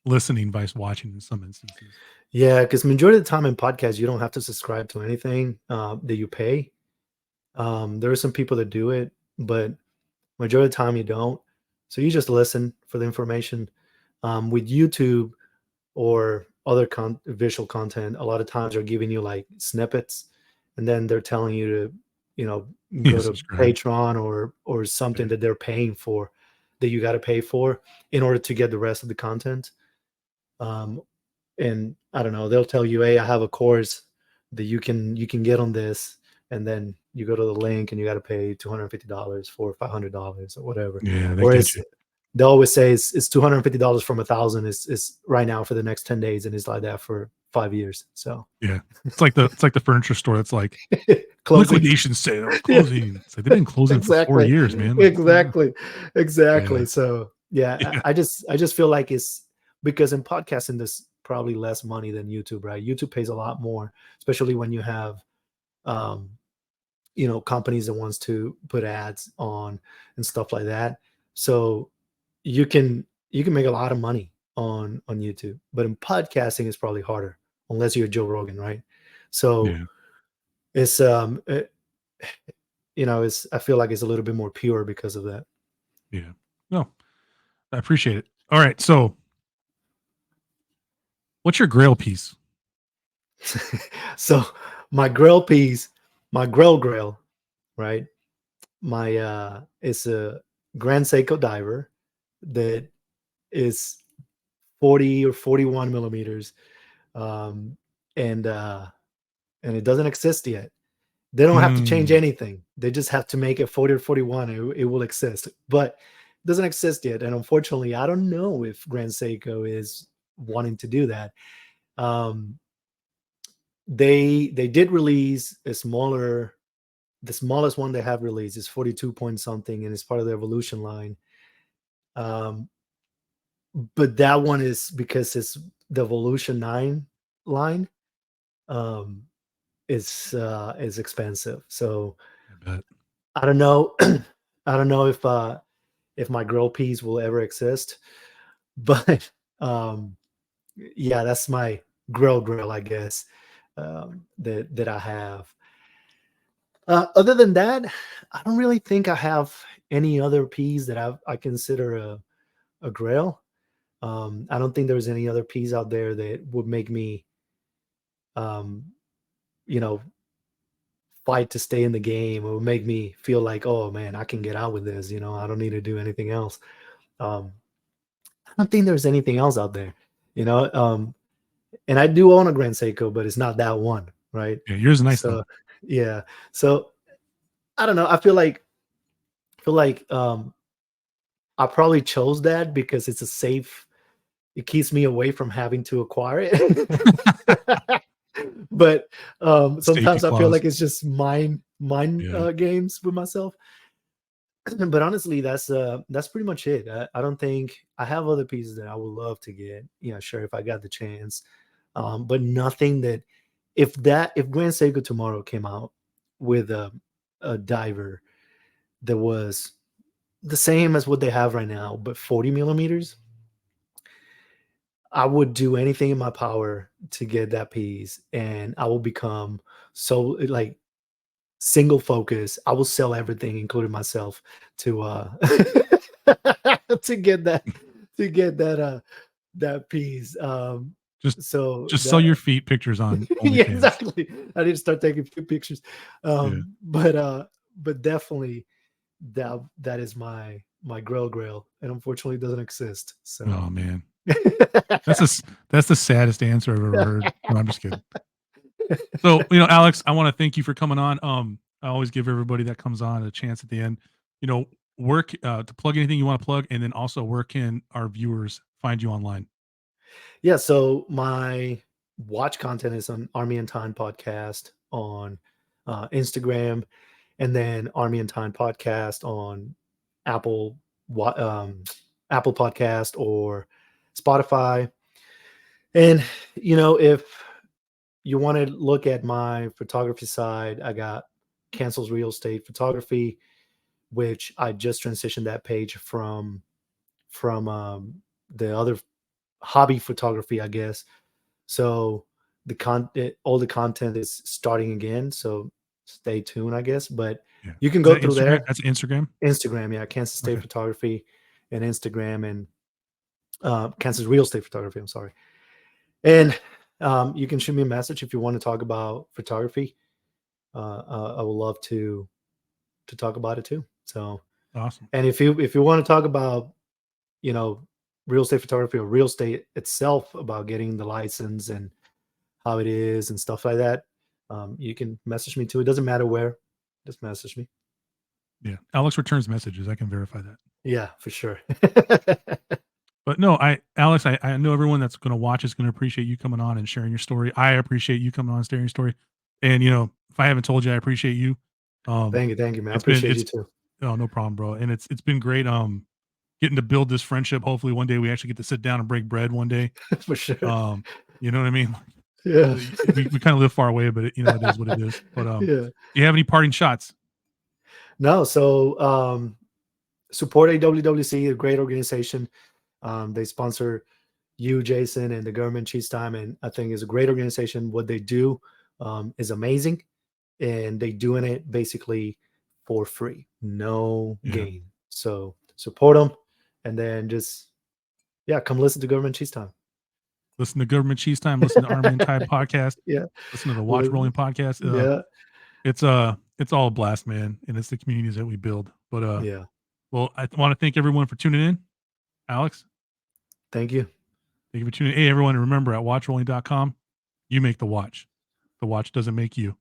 listening versus watching in some instances? Yeah, because majority of the time in podcasts, you don't have to subscribe to anything that you pay. There are some people that do it, but majority of the time you don't. So you just listen for the information. With YouTube or other visual content, a lot of times they're giving you like snippets, and then they're telling you to, you know, Yeah, go to subscribe. Patreon or something Yeah. that they're paying for, that you got to pay for in order to get the rest of the content. Um, and I don't know, they'll tell you, hey, I have a course that you can get on this, and then you go to the link and you got to pay $250 for $500 or whatever. Yeah, they Or get it's you. they always say it's $250 from 1,000 is right now for the next 10 days, and it's like that for 5 years. So Yeah. It's like the furniture store that's like closing. liquidation sale, Yeah, closing. It's like they've been closing for 4 exactly. years, man. Like, what's going on? Exactly. Yeah. Exactly. So yeah, Yeah. I just feel like it's because in podcasting there's probably less money than YouTube, right? YouTube pays a lot more, especially when you have um, companies that wants to put ads on and stuff like that. So you can make a lot of money on YouTube, but in podcasting it's probably harder unless you're Joe Rogan, right? So Yeah. it's it's I feel like it's a little bit more pure because of that. Yeah. No, I appreciate it. All right. So what's your grail piece? So my grill piece, my grill, right? My it's a Grand Seiko diver that is 40 or 41 millimeters, um, and uh, and it doesn't exist yet. They don't have to change Mm, anything. They just have to make it 40 or 41. It will exist, but it doesn't exist yet. And unfortunately, I don't know if Grand Seiko is wanting to do that. They did release a smaller, the smallest one they have released is 42 point something, and it's part of the Evolution line. But that one is because it's the Evolution 9 line, is expensive. So I bet. I don't know. I don't know if my grill peas will ever exist, but yeah, that's my grill, I guess, that I have. Other than that, I don't really think I have any other peas that I consider a grill. I don't think there's any other peas out there that would make me, you know, fight to stay in the game, or make me feel like, oh man, I can get out with this. I don't need to do anything else. I don't think there's anything else out there, and I do own a Grand Seiko, but it's not that one, right? Yeah, yours is nice So though. yeah, so I don't know. I feel like I probably chose that because it's a safe. It keeps me away from having to acquire it. But Safety sometimes I feel clause. like it's just mind Yeah. games with myself. But honestly, that's pretty much it. I don't think I have other pieces that I would love to get. Sure, if I got the chance, but nothing that if Grand Seiko tomorrow came out with a diver that was the same as what they have right now, but 40 millimeters, I would do anything in my power to get that piece, and I will become so like single focus. I will sell everything, including myself, to to get that piece. Just So just sell that your feet pictures on yeah, OnlyFans. exactly. I need to start taking a few pictures. Yeah. But definitely that is my grill, and unfortunately it doesn't exist. So Oh man. That's the saddest answer I've ever heard. No, I'm just kidding. So, Alex, I want to thank you for coming on. I always give everybody that comes on a chance at the end. Work to plug anything you want to plug, and then also where can our viewers find you online? Yeah, so my watch content is on Army and Time podcast on Instagram, and then Army and Time podcast on Apple Apple Podcast or Spotify. And if you want to look at my photography side, I got Cancels Real Estate Photography, which I just transitioned that page from the other hobby photography, I guess. So all the content is starting again. So stay tuned, I guess. But Yeah. you can Is go that through Instagram? there. That's Instagram. Instagram, yeah, Kansas State Okay. Photography, and Instagram, and Kansas Real Estate Photography. I'm sorry. And you can shoot me a message if you want to talk about photography. I would love to talk about it too. So, Awesome. and if you want to talk about real estate photography or real estate itself, about getting the license and how it is and stuff like that, you can message me too. It doesn't matter where, just message me. Yeah. Alex returns messages. I can verify that. Yeah, for sure. But no, Alex, I know everyone that's going to watch is going to appreciate you coming on and sharing your story. I appreciate you coming on and sharing your story. And if I haven't told you, I appreciate you. Thank you, man. I It's been appreciate you too. oh, no problem, bro. And it's been great. Getting to build this friendship. Hopefully, one day we actually get to sit down and break bread. One day. For sure. You know what I mean? Yeah. We kind of live far away, but it is what it is. But Yeah. do you have any parting shots? No. So support AWWC, a great organization. They sponsor you, Jason, and the Government Cheese Time, and I think is a great organization. What they do is amazing, and they doing it basically for free, no gain. So support them, and then just come listen to Government Cheese Time. Listen to Government Cheese Time. Listen to Army and Tide podcast. Yeah. Listen to the Watch Rolling podcast. Yeah. It's all a blast, man, and it's the communities that we build. But yeah. Well, I want to thank everyone for tuning in. Alex, thank you. Thank you for tuning in. Hey, everyone, and remember, at watchrolling.com, you make the watch. The watch doesn't make you.